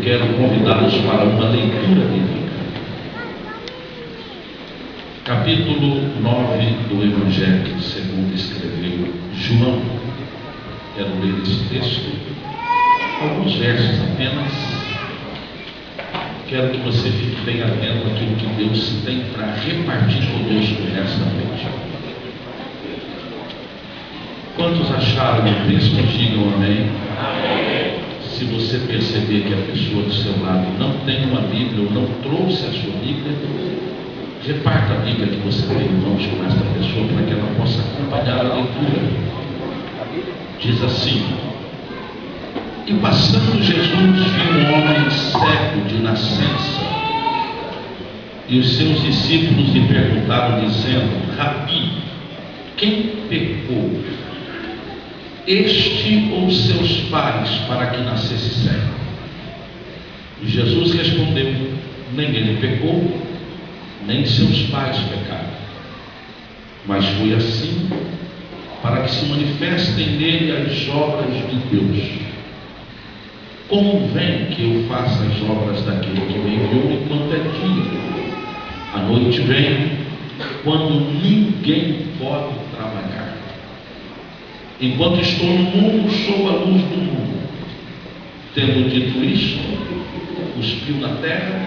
quero convidá-los para uma leitura bíblica. Capítulo 9 do Evangelho segundo escreveu João. Quero ler esse texto, alguns versos apenas. Quero que você fique bem atento àquilo que Deus tem para repartir conosco nesta noite. Quantos acharam o texto, digam amém. Se você perceber que a pessoa do seu lado não tem uma Bíblia ou não trouxe a sua Bíblia, reparta a Bíblia que você tem em mãos com esta pessoa para que ela possa acompanhar a leitura. Diz assim: e passando Jesus viu um homem cego de nascença, e os seus discípulos lhe perguntaram dizendo: Rabi, quem pecou, este ou seus pais, para que nascesse cego? E Jesus respondeu: nem ele pecou, nem seus pais pecaram, mas foi assim para que se manifestem nele as obras de Deus. Convém que eu faça as obras daquele que me enviou enquanto é dia. A noite vem, quando ninguém pode trabalhar. Enquanto estou no mundo, sou a luz do mundo. Tendo dito isto, cuspiu na terra,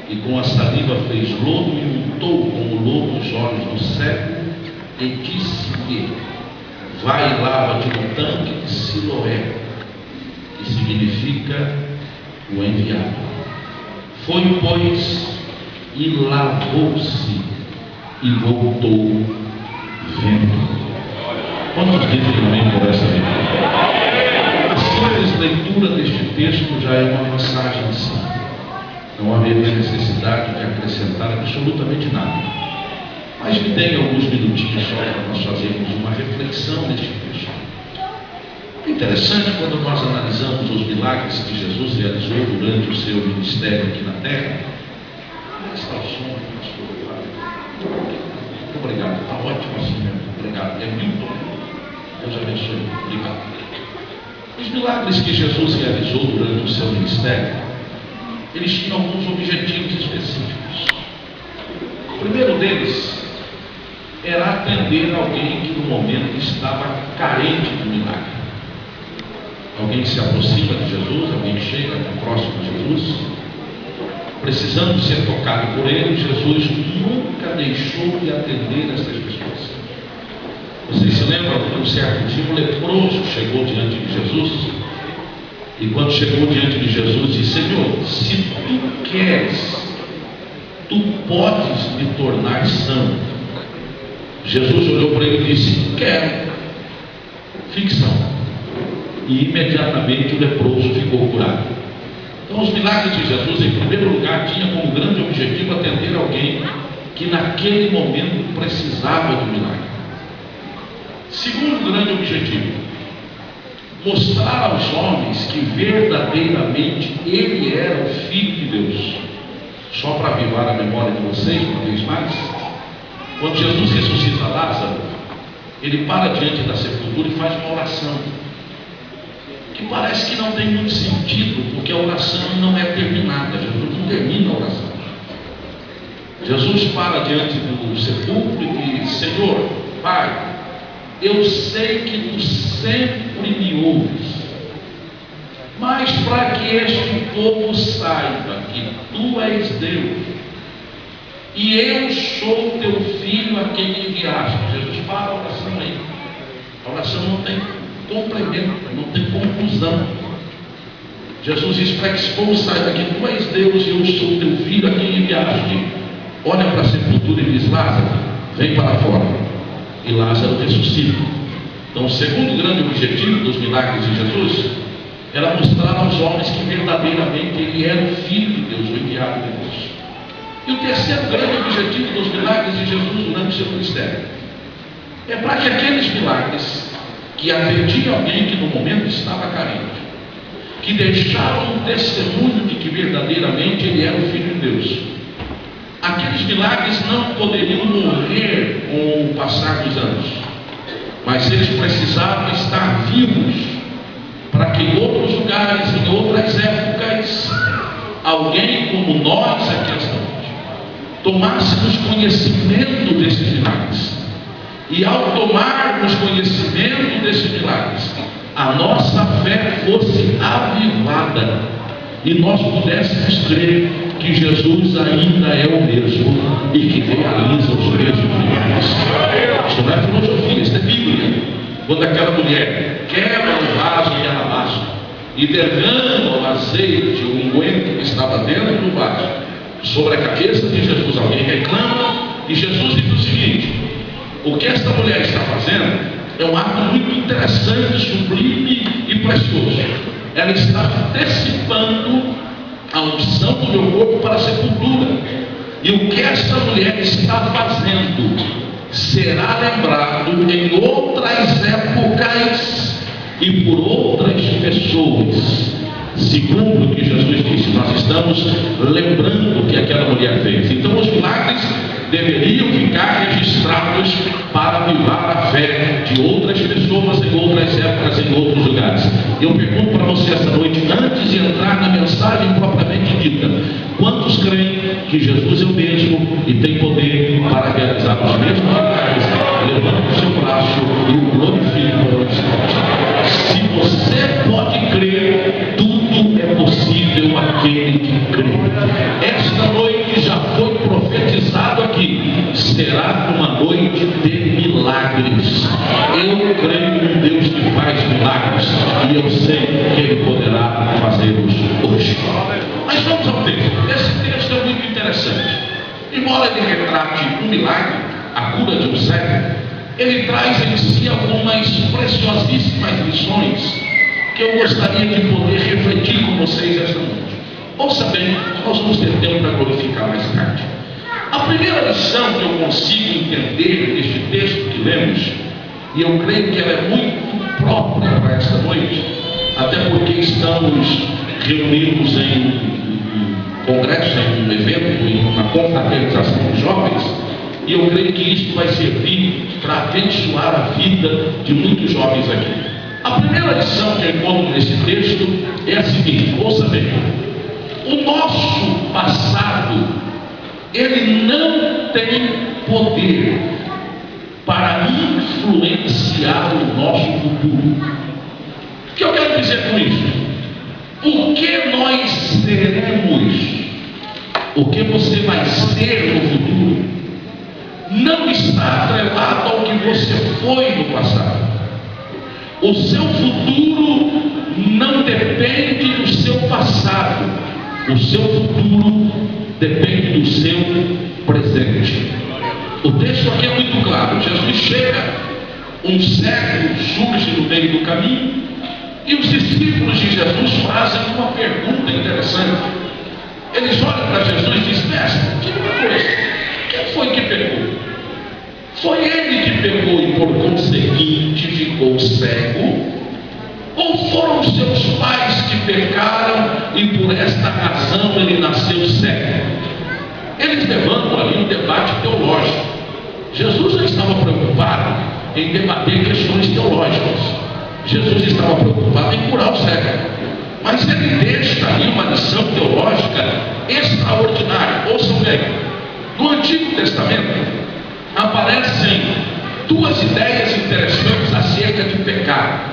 e com a saliva fez lodo e untou com o lodo os olhos do cego, e disse-lhe: vai e lava-te no tanque de Siloé, que significa o enviado. Foi, pois, e lavou-se, e voltou vendo. Quantos dizem amém por essa leitura? A simples leitura deste texto já é uma mensagem assim. Não haveria necessidade de acrescentar absolutamente nada. Mas me deem alguns minutinhos só para nós fazermos uma reflexão neste texto. É interessante quando nós analisamos os milagres que Jesus realizou durante o seu ministério aqui na terra. Está o som, pastor? Muito obrigado, está ótimo assim mesmo. Obrigado. É Milton. Deus abençoe. Obrigado. Os milagres que Jesus realizou durante o seu ministério, eles tinham alguns objetivos específicos. O primeiro deles era atender alguém que no momento estava carente do milagre. Alguém que se aproxima de Jesus, alguém que chega próximo de Jesus, precisando ser tocado por ele. Jesus nunca deixou de atender essas pessoas. Vocês se lembram que um certo dia um leproso chegou diante de Jesus, e quando chegou diante de Jesus disse: Senhor, se tu queres, tu podes me tornar são. Jesus olhou para ele e disse: quero. Ficção. E imediatamente o leproso ficou curado. Então os milagres de Jesus, em primeiro lugar, tinham como grande objetivo atender alguém que naquele momento precisava do milagre. Segundo grande objetivo, mostrar aos homens que verdadeiramente ele era o Filho de Deus. Só para avivar a memória de vocês uma vez mais, quando Jesus ressuscita Lázaro, ele para diante da sepultura e faz uma oração que parece que não tem muito sentido, porque a oração não é terminada. Jesus não termina a oração. Jesus para diante do sepulcro e diz: Senhor, Pai, eu sei que tu sempre me ouves, mas para que este povo saiba que tu és Deus e eu sou teu filho a quem enviaste. Jesus para a oração aí. A oração não tem complemento, não tem conclusão. Jesus diz: para que esse povo saiba que tu és Deus e eu sou teu filho a quem enviaste. Olha para a sepultura e diz: Lázaro, vem para fora. E Lázaro ressuscita. Então o segundo grande objetivo dos milagres de Jesus era mostrar aos homens que verdadeiramente ele era o Filho de Deus, o enviado de Deus. E o terceiro grande objetivo dos milagres de Jesus durante o seu ministério é para que aqueles milagres que atendiam alguém que no momento estava carente, que deixavam um testemunho de que verdadeiramente ele era o Filho de Deus, aqueles milagres não poderiam morrer com o passar dos anos, mas eles precisavam estar vivos para que em outros lugares, em outras épocas, alguém como nós aqui esta noite tomássemos conhecimento desses milagres, e ao tomarmos conhecimento desses milagres, a nossa fé fosse avivada e nós pudéssemos crer que Jesus ainda é o mesmo e que realiza os mesmos milagres. Isso não é filosofia, isso é Bíblia. Quando aquela mulher quebra o vaso de alabastro e derrama o azeite, o unguento que estava dentro do vaso sobre a cabeça de Jesus, alguém reclama, e Jesus diz o seguinte: o que esta mulher está fazendo é um ato muito interessante, sublime e precioso. Ela está antecipando a unção do meu corpo para a sepultura. E o que esta mulher está fazendo será lembrado em outras épocas e por outras pessoas. Segundo o que Jesus disse, nós estamos lembrando o que aquela mulher fez. Então os milagres deveriam ficar registrados para avivar a fé de outras pessoas em outras épocas, em outros lugares. Eu pergunto para você essa noite, antes de entrar na mensagem propriamente dita, quantos creem que Jesus é o mesmo e tem poder para realizar os mesmos milagres? Levante o seu braço e o glorifique para o Senhor. Se você pode crer, tudo é possível àquele que crê. Esta noite já foi profetizado aqui, será uma noite de milagres. Eu creio num Deus que faz milagres e eu sei que Ele poderá fazê-los hoje. Mas vamos ao texto. Esse texto é muito interessante. Embora ele retrate um milagre, a cura de um cego, ele traz em si algumas preciosíssimas lições que eu gostaria de poder refletir com vocês esta noite. Ouça bem, nós vamos ter tempo para glorificar mais tarde. A primeira lição que eu consigo entender neste texto que lemos, e eu creio que ela é muito própria para esta noite, até porque estamos reunidos em um congresso, em um evento, em uma confraternização de jovens, e eu creio que isso vai servir para abençoar a vida de muitos jovens aqui. A primeira lição que eu encontro nesse texto é a seguinte, ouça bem: o nosso passado, ele não tem poder para influenciar o nosso futuro. O que eu quero dizer com isso? O que nós seremos, o que você vai ser no futuro, não está atrelado ao que você foi no passado. O seu futuro não depende do seu passado. O seu futuro depende do seu presente. O texto aqui é muito claro. Jesus chega, um cego surge no meio do caminho, e os discípulos de Jesus fazem uma pergunta interessante. Eles olham para Jesus e dizem: mestre, diga uma coisa, quem foi que pecou? Foi ele que pecou e por conseguinte ficou cego? Ou foram seus pais que pecaram e por esta razão ele nasceu cego? Eles levantam ali um debate teológico. Jesus não estava preocupado em debater questões teológicas. Jesus estava preocupado em curar o cego. Mas ele deixa ali uma lição teológica extraordinária. Ouçam bem, no Antigo Testamento aparecem duas ideias interessantes acerca de pecado.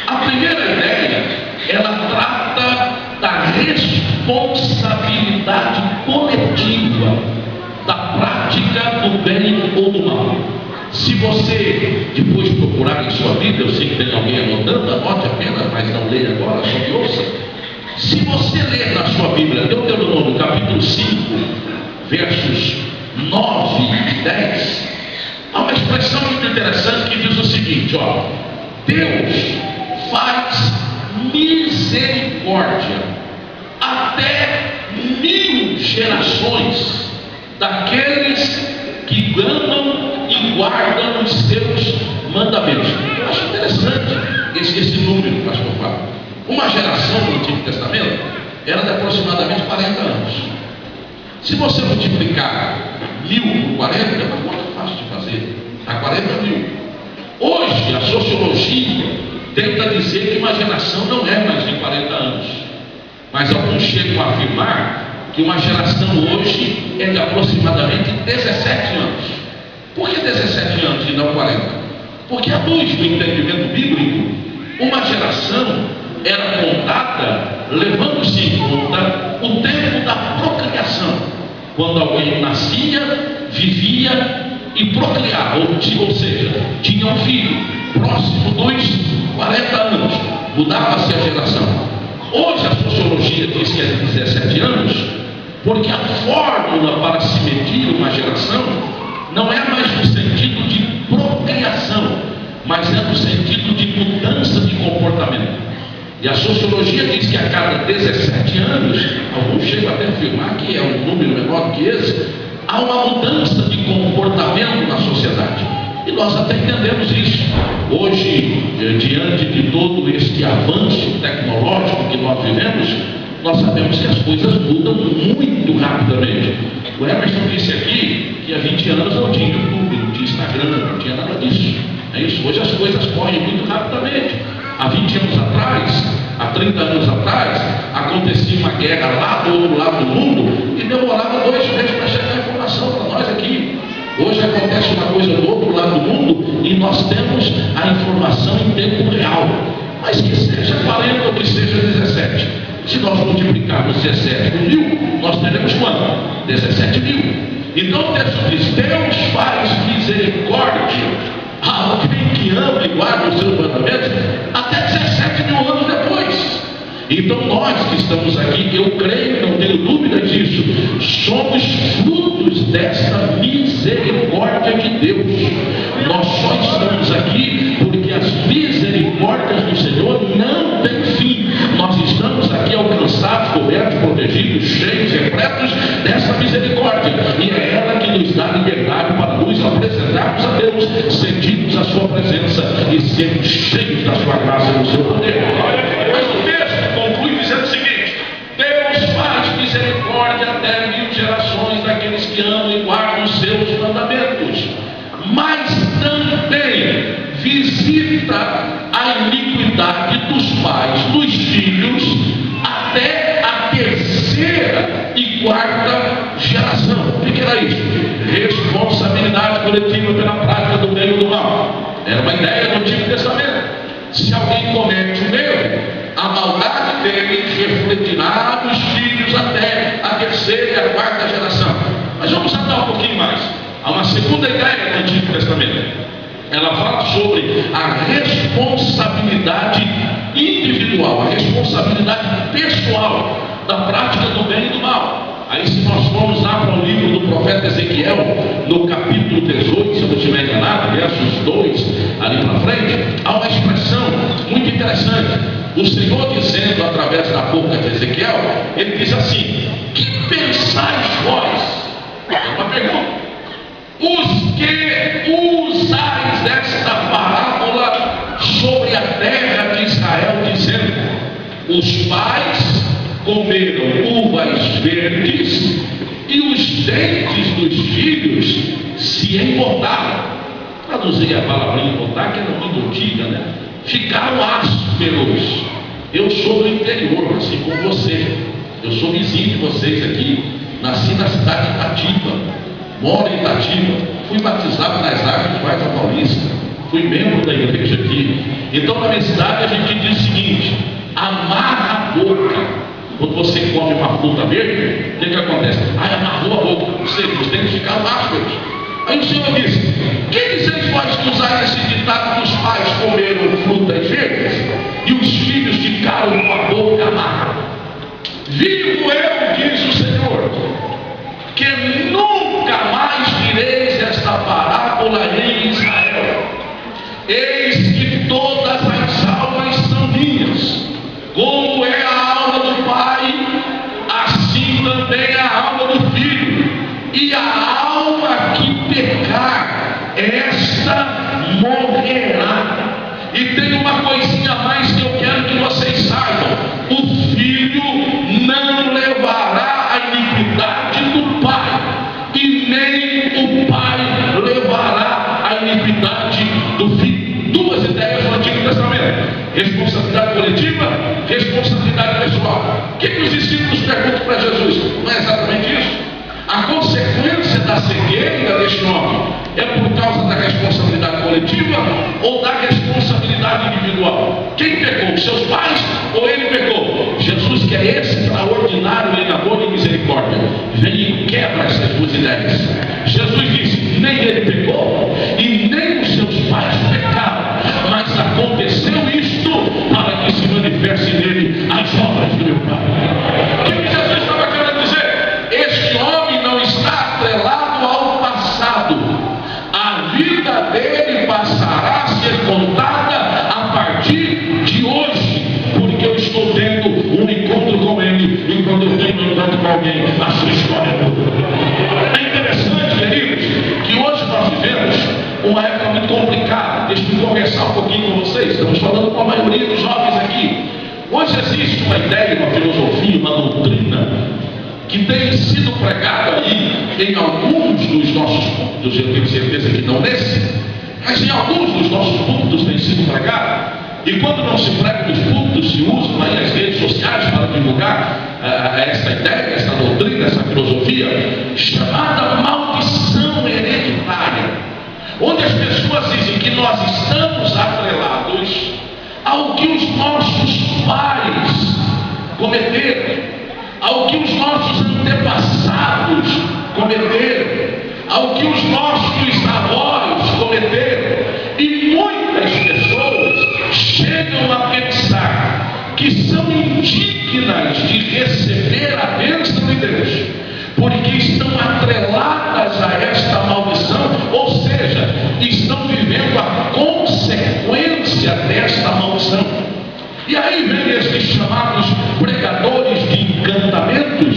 A primeira ideia, ela trata da responsabilidade coletiva da prática do bem ou do mal. Se você depois procurar em sua vida, eu sei que tem alguém anotando, anote apenas, mas não leia agora, só que ouça. Se você ler na sua Bíblia, Deuteronômio capítulo 5, versos 9 e 10, há uma expressão muito interessante que diz o seguinte: ó, Deus faz misericórdia até 1000 gerações daqueles que amam e guardam os seus mandamentos. Eu acho interessante esse número, pastor Fábio. Uma geração no Antigo Testamento era de aproximadamente 40 anos. Se você multiplicar 1000 por 40, é uma conta fácil de fazer. Dá 40.000. Hoje a sociologia tenta dizer que uma geração não é mais de 40 anos. Mas alguns chegam a afirmar que uma geração hoje é de aproximadamente 17 anos. Por que 17 anos e não 40? Porque à luz do entendimento bíblico, uma geração era contada levando-se em conta o tempo da procriação, quando alguém nascia, vivia e procriava, ou seja, tinha um filho próximo dos 40 anos, mudava-se a geração. Hoje a sociologia diz que é de 17 anos, porque a fórmula para se medir uma geração não é mais no sentido de procriação, mas é no sentido de mudança de comportamento. E a sociologia diz que a cada 17 anos, alguns chegam até a afirmar que é um número menor que esse, há uma mudança de comportamento na sociedade. E nós até entendemos isso. Hoje, diante de todo este avanço tecnológico que nós vivemos, nós sabemos que as coisas mudam muito rapidamente. O Emerson disse aqui que há 20 anos não tinha YouTube, não tinha Instagram, não tinha nada disso. É isso. Hoje as coisas correm muito rapidamente. Há 20 anos atrás, há 30 anos atrás, acontecia uma guerra lá do outro lado do mundo e demorava 2 meses para chegar a informação para nós aqui. Hoje acontece uma coisa do outro lado do mundo e nós temos a informação em tempo real. Mas que seja 40 ou que seja 17. Se nós multiplicarmos 17 por 1000, nós teremos quanto? 17 mil. Então o texto diz: Deus faz misericórdia a alguém que ama e guarda os seus mandamentos até 17 mil anos depois. Então nós que estamos aqui, eu creio, não tenho dúvida disso, somos frutos desta misericórdia de Deus. Nós só estamos aqui porque as misericórdias do Senhor não têm fim. Nós estamos aqui alcançados, cobertos, protegidos, cheios, repletos dessa misericórdia, e é ela que nos dá liberdade para nos apresentarmos a Deus, sentirmos a sua presença e sermos cheios da sua graça e do seu poder. Mas o texto conclui dizendo o seguinte: Deus faz misericórdia até 1000 gerações daqueles que amam e guardam os seus mandamentos, mas também visita a iniquidade dos pais, dos filhos, até a 3ª e 4ª geração. O que era isso? Responsabilidade coletiva pela prática do bem e do mal. Era uma ideia do Antigo Testamento. Se alguém comete um erro, a maldade dele refletirá nos filhos até a 3ª e a 4ª geração. Mas vamos andar um pouquinho mais. Há uma segunda ideia do Antigo Testamento. Ela fala sobre a responsabilidade individual, a responsabilidade pessoal da prática do bem e do mal. Aí, se nós formos lá para o livro do profeta Ezequiel, no capítulo 18, se eu não estiver enganado, versos 2 ali para frente, há uma expressão muito interessante. O Senhor dizendo através da boca de Ezequiel, ele diz assim: que pensais vós? É uma pergunta. Os que usais esta parábola sobre a terra de Israel, dizendo: os pais comeram uvas verdes e os dentes dos filhos se engordaram. Traduzir a palavra engordar, que era muito antiga, né? Ficaram ásperos. Eu sou do interior, assim como você. Eu sou vizinho de vocês aqui. Nasci na cidade de Itatiba, moro em Itatiba, fui batizado nas águas de Baita Paulista, fui membro da igreja aqui. Então na minha cidade a gente diz o seguinte: amarra a boca. Quando você come uma fruta verde, o que acontece? Amarrou a boca, ou seja, os dentes ficaram ásperos. Aí o Senhor disse: quem dizeis vós que usais esse ditado que os pais comeram frutas verdes e os filhos ficaram com a boca amarrada? Vivo eu, diz o Senhor, que nunca mais direis esta parábola em Israel. Eis que todas as almas são minhas. Como é a alma do pai, assim também a alma do filho. E a alma que pecar, esta morrerá. E tem uma coisinha a mais que eu quero que vocês saibam: o filho não levará a iniquidade do pai, e nem o pai levará a iniquidade do filho. É por causa da responsabilidade coletiva ou da responsabilidade individual? Quem pecou? Seus pais ou ele pecou? Jesus, que é extraordinário em amor e misericórdia, vem e quebra essas duas ideias. Jesus disse: nem ele pecou e nem os seus pais pecaram, mas aconteceu isto para que se manifeste nele as obras do meu Pai. O que Jesus estava querendo dizer? Este homem não está atrelado ao passado. A vida dele passará a ser contada a partir de hoje, porque eu estou tendo um encontro com ele, e quando eu tenho um encontro com alguém, a sua história muda. É interessante, queridos, que hoje nós vivemos uma época muito complicada. Deixa eu conversar um pouquinho com vocês. Estamos falando com a maioria dos jovens aqui. Hoje existe uma ideia, uma filosofia, uma doutrina que tem sido pregada aí em alguns dos nossos cultos. Eu tenho certeza que não nesse, mas em alguns dos nossos cultos tem sido pregada. E quando não se prega nos cultos, se usam aí as redes sociais para divulgar essa ideia, essa doutrina, essa filosofia, chamada maldição hereditária, onde as pessoas dizem que nós estamos atrelados ao que os nossos pais cometeram, ao que os nossos antepassados cometeram, ao que os nossos avós cometeram. E muitas pessoas chegam a pensar que são indignas de receber a bênção de Deus, porque estão atreladas a esta maldição, ou seja, estão vivendo a consequência desta maldição. E aí vem esses chamados pregadores de encantamentos,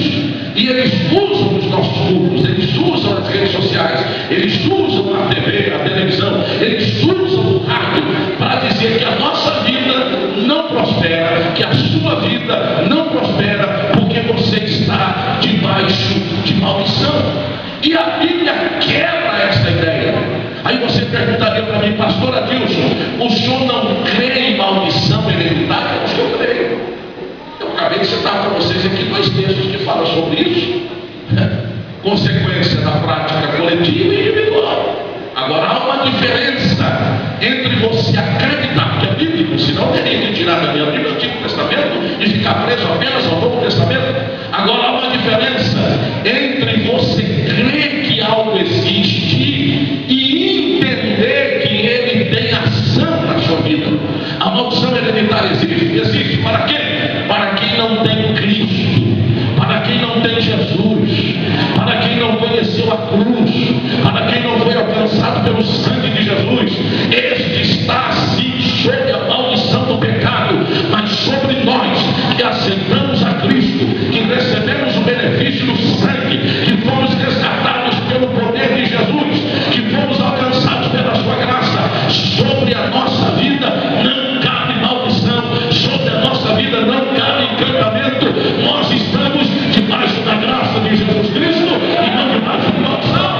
e eles usam os nossos cultos, eles usam as redes sociais, eles usam a TV, a televisão, eles usam o rádio para dizer que a nossa vida não prospera, que a sua vida não prospera, porque você está debaixo de maldição. E a Bíblia quebra essa ideia. Aí você perguntaria para mim: pastor Adilson, o senhor não crê em maldição hereditária? O senhor crê. Eu acabei de citar para vocês aqui 2 textos que falam sobre isso. Consequência da prática coletiva e individual. Agora há uma diferença entre você acreditar que é bíblico, senão eu teria que tirar da minha Bíblia o Antigo Testamento e ficar preso apenas ao Novo Testamento. Agora há uma diferença entre você crer que algo existe e entender que ele tem ação na sua vida. A maldição hereditária existe para quê? Para quem não tem Cristo, para quem não tem Jesus, para quem não conheceu a cruz, para quem não foi alcançado pelo sangue de Jesus. Este está sim sob a maldição do pecado, mas sobre nós que aceitamos a Cristo, que recebemos o benefício do sangue, que fomos resgatados pelo poder de Jesus, que fomos alcançados pela sua graça, sobre a nossa vida não cabe maldição, sobre a nossa vida não cabe encantamento. Nós estamos debaixo da graça de Jesus Cristo e não debaixo de maldição.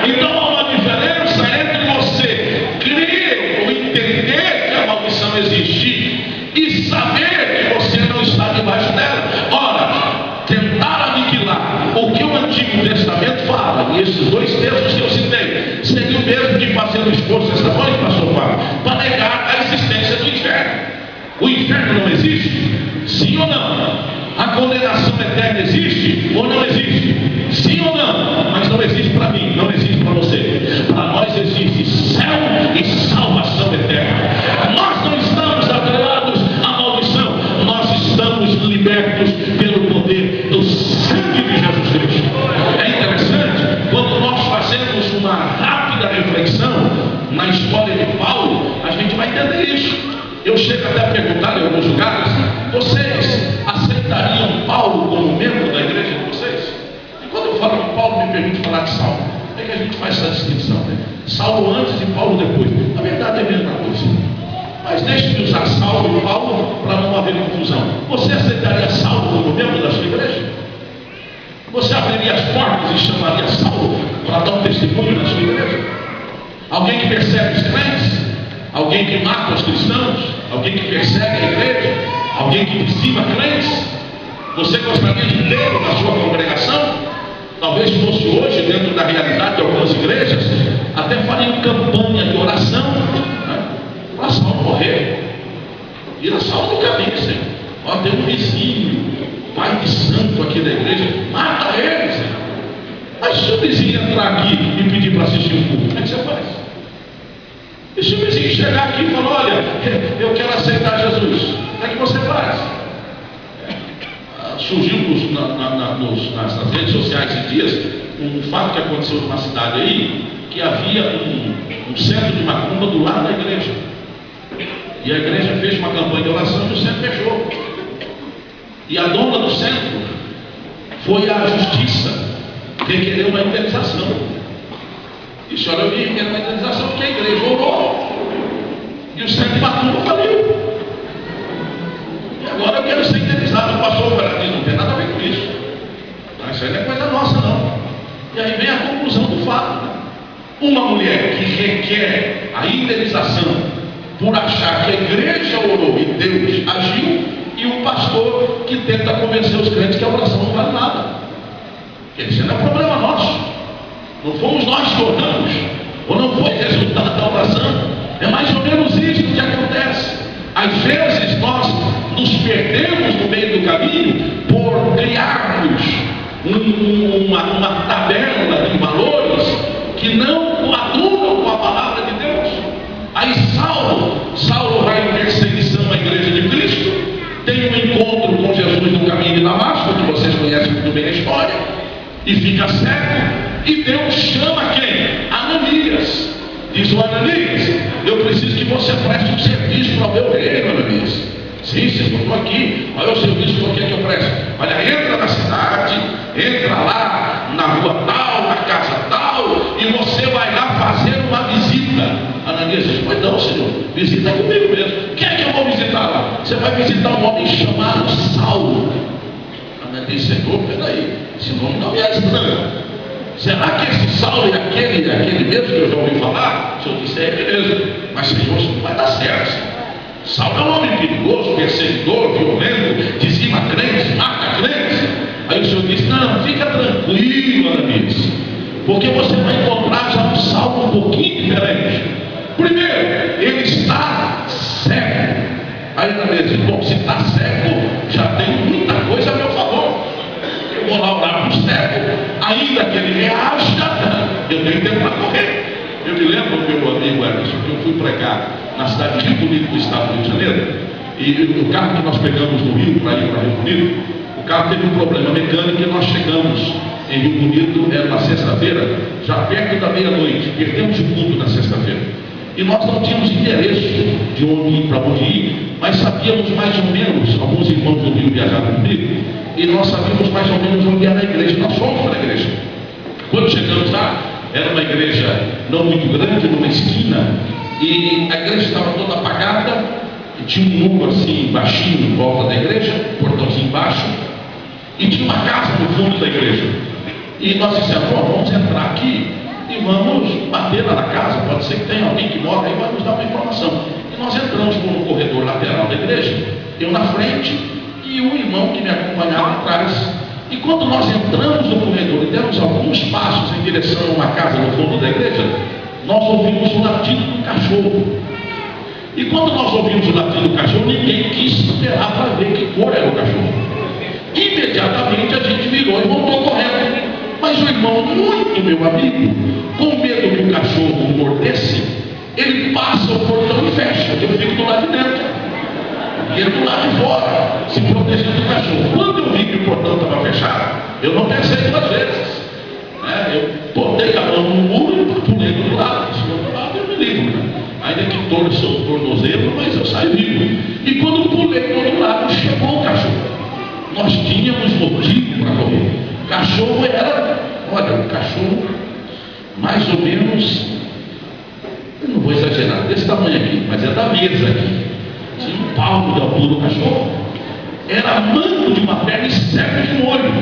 Então há uma diferença entre você crer ou entender que a maldição existe e saber que você não está debaixo dela. Ora, tentar aniquilar o que o Antigo Testamento fala, e esses 2 textos que eu citei, seria o mesmo de fazer um esforço esta noite, pastor Paulo, para negar a existência do inferno. O inferno não existe? Sim ou não? A condenação eterna existe ou não existe? Sim ou não? Mas não existe para mim, não existe para você. Para nós existe céu e salvação eterna. Nós não estamos atrelados à maldição, nós estamos libertos pelo poder do sangue de Jesus Cristo. É interessante, quando nós fazemos uma rápida reflexão na história de Paulo, a gente vai entender isso. Eu chego até a perguntar em alguns lugares: vocês aceitariam Paulo como membro da igreja de vocês? E quando eu falo de Paulo, me permite falar de Saulo. É que a gente faz essa distinção, né? Saulo antes e Paulo depois. Na verdade é a mesma coisa. Mas deixe de usar Saulo e Paulo para não haver confusão. Você aceitaria Saulo como membro da sua igreja? Você abriria as portas e chamaria Saulo para dar um testemunho na sua igreja? Alguém que persegue os crentes? Alguém que mata os cristãos? Alguém que persegue a igreja? Alguém que dizima crentes? Você gostaria de tê-lo na sua congregação? Talvez fosse hoje, dentro da realidade de algumas igrejas, até fariam campanha de oração, né? Para Saulo morrer. E a Saulo do caminho, Senhor. Ó, tem um vizinho, pai de santo aqui da igreja, mata ele, Senhor. Mas se o vizinho entrar aqui e pedir para assistir um culto, como é que você faz? E se o vizinho chegar aqui e falar, olha, eu quero aceitar Jesus, como é que você faz? Surgiu nas redes sociais esses dias um fato que aconteceu numa cidade aí, que havia um centro de macumba do lado da igreja. E a igreja fez uma campanha de oração e o centro fechou. E a dona do centro foi à justiça requerer uma indenização. E disse, olha, eu vim requerer uma indenização porque a igreja orou. E o centro de macumba faliu. Agora eu quero ser indenizado. O pastor diz, não tem nada a ver com isso. Mas isso aí não é coisa nossa, não. E aí vem a conclusão do fato. Uma mulher que requer a indenização por achar que a igreja orou e Deus agiu, e um pastor que tenta convencer os crentes que a oração não vale nada. Esse não é problema nosso. Não fomos nós que oramos, ou não foi resultado da oração. É mais ou menos isso que acontece. Às vezes nós nos perdemos no meio do caminho por criarmos uma tabela de valores que não coadunam com a palavra de Deus. Aí Saulo vai em perseguição à igreja de Cristo, tem um encontro com Jesus no caminho de Damasco, que vocês conhecem muito bem a história, e fica cego, e Deus chama quem? Ananias. Diz o Ananias, eu preciso que você preste um serviço para o meu reino, Ananias. Sim, Senhor, eu estou aqui. Olha o serviço que eu quero que eu preste. Olha, entra na cidade, entra lá na rua tal, na casa tal, e você vai lá fazer uma visita. Ananias diz, pois não, Senhor, visita comigo mesmo. Quem é que eu vou visitar lá? Você vai visitar um homem chamado Saulo. Ananias diz, Senhor, peraí, esse nome não me é estranho. Será que esse Saulo é aquele mesmo que eu já ouvi falar? O Senhor disse, é ele mesmo. Mas, Senhor, isso não vai dar certo, Senhor. Saulo é um homem perigoso, perseguidor, violento, dizima crentes, mata crentes. Aí o Senhor disse, não, fica tranquilo, Ananias, porque você vai encontrar já um Saulo um pouquinho diferente. Primeiro, ele está cego. Aí Ananias disse, bom, se está cego, já tem muita coisa a meu favor. Eu vou lá orar para o cego, ainda que ele reaja, eu tenho tempo para correr. Eu me lembro do meu amigo Emerson, que eu fui pregar na cidade de Rio Bonito, do estado do Rio de Janeiro, e o carro que nós pegamos no Rio para ir para Rio Bonito, o carro teve um problema mecânico e nós chegamos em Rio Bonito, era na sexta-feira, já perto da meia-noite, perdemos o culto na sexta-feira. E nós não tínhamos interesse de onde ir, para onde ir, mas sabíamos mais ou menos, alguns irmãos do Rio viajaram comigo, e nós sabíamos mais ou menos onde era a igreja. Nós fomos para a igreja. Quando chegamos lá, era uma igreja não muito grande, numa esquina, e a igreja estava toda apagada, e tinha um muro assim, baixinho, em volta da igreja, portãozinho baixo, e tinha uma casa no fundo da igreja. E nós dissemos, vamos entrar aqui e vamos bater lá na casa, pode ser que tenha alguém que mora aí, vai nos dar uma informação. E nós entramos por um corredor lateral da igreja, eu na frente e o irmão que me acompanhava atrás. E quando nós entramos no corredor e demos alguns passos em direção a uma casa no fundo da igreja, nós ouvimos o latido do cachorro. E quando nós ouvimos o latido do cachorro, ninguém quis esperar para ver que cor era o cachorro. Imediatamente a gente virou e voltou correndo. Mas o irmão, muito meu amigo, com medo que o cachorro mordesse, ele passa o portão e fecha. Eu fico do lado de dentro. E ele do lado de fora, se protegendo do cachorro. Quando eu vi que o portão estava fechado, eu não pensei duas vezes. Eu botei a mão no muro e pulei do lado. Se do outro lado eu me livro. Ainda que torce o tornozelo, mas eu saio vivo. E quando pulei do outro lado, chegou o cachorro. Nós tínhamos motivo para correr. O cachorro era, olha, um cachorro mais ou menos, eu não vou exagerar, desse tamanho aqui, mas é da mesa aqui. Tinha um palmo de altura do cachorro, era manco de uma perna e cego de um olho.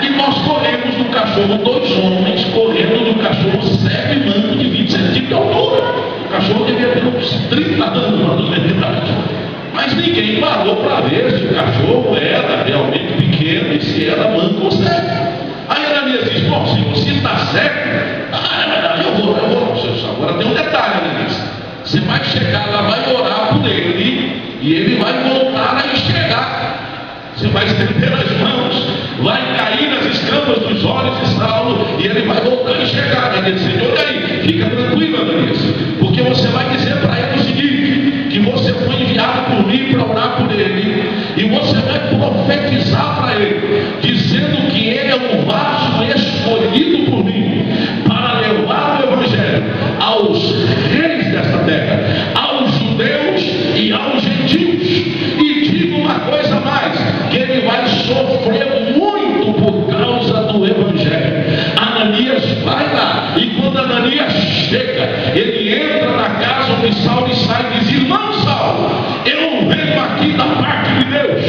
E nós corremos do cachorro, dois homens correndo do cachorro cego e manco de 20 centímetros de altura. O cachorro devia ter uns 30 anos de idade. Mas ninguém parou para ver se o cachorro era realmente pequeno e se era manco ou cego. Aí cego? Eu vou, seu. Agora tem um detalhe, Denise. Você vai chegar lá, vai orar por ele, e ele vai voltar a enxergar. Você vai estender as mãos, vai cair nas escamas dos olhos de Saulo, e ele vai voltar a enxergar. Vai dizer: olha aí, fica tranquilo, Ananias, porque você vai dizer para ele o seguinte: que você foi enviado por mim para orar por ele, e você vai profetizar para ele, dizendo que ele é um vaso escolhido por mim, para levar o evangelho aos reis desta terra, aos judeus e aos gentios. E digo uma coisa mais, que ele vai sofrer muito por causa do evangelho. Ananias vai lá, e quando Ananias chega, ele entra na casa onde Saulo sai e diz: irmão Saulo, eu venho aqui da parte de Deus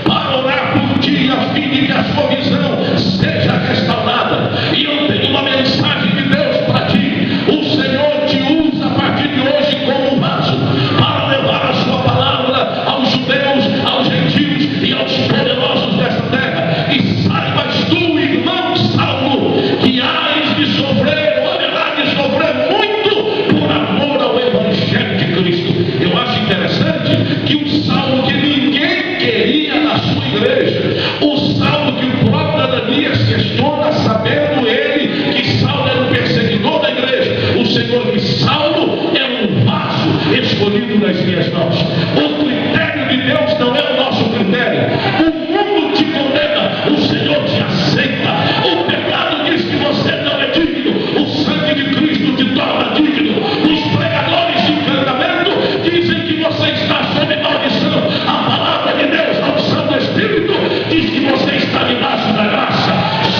para orar por ti, a fim de que a sua visão seja restaurada, e eu tenho uma mensagem de Deus para ti. O Senhor te usa a partir de hoje como um vaso para levar a sua palavra aos judeus, aos gentios e aos poderosos desta terra. E saibas tu, irmão Saulo, que hás de sofrer, ou haverá de sofrer muito por amor ao evangelho de Cristo. Eu acho interessante que o Saulo que ninguém queria na sua igreja, o Saulo que o próprio Ananias questiona, sabendo ele que Saulo era o perseguidor da igreja, o Senhor diz: Saulo é um vaso escolhido nas minhas mãos. O critério de Deus não é o nosso critério. O mundo te condena, o Senhor te aceita. O pecado diz que você não é digno, o sangue de Cristo te torna digno. Os pregadores de encantamento dizem que você está sob maldição. A palavra de Deus, a unção do Espírito, diz que você está debaixo da graça.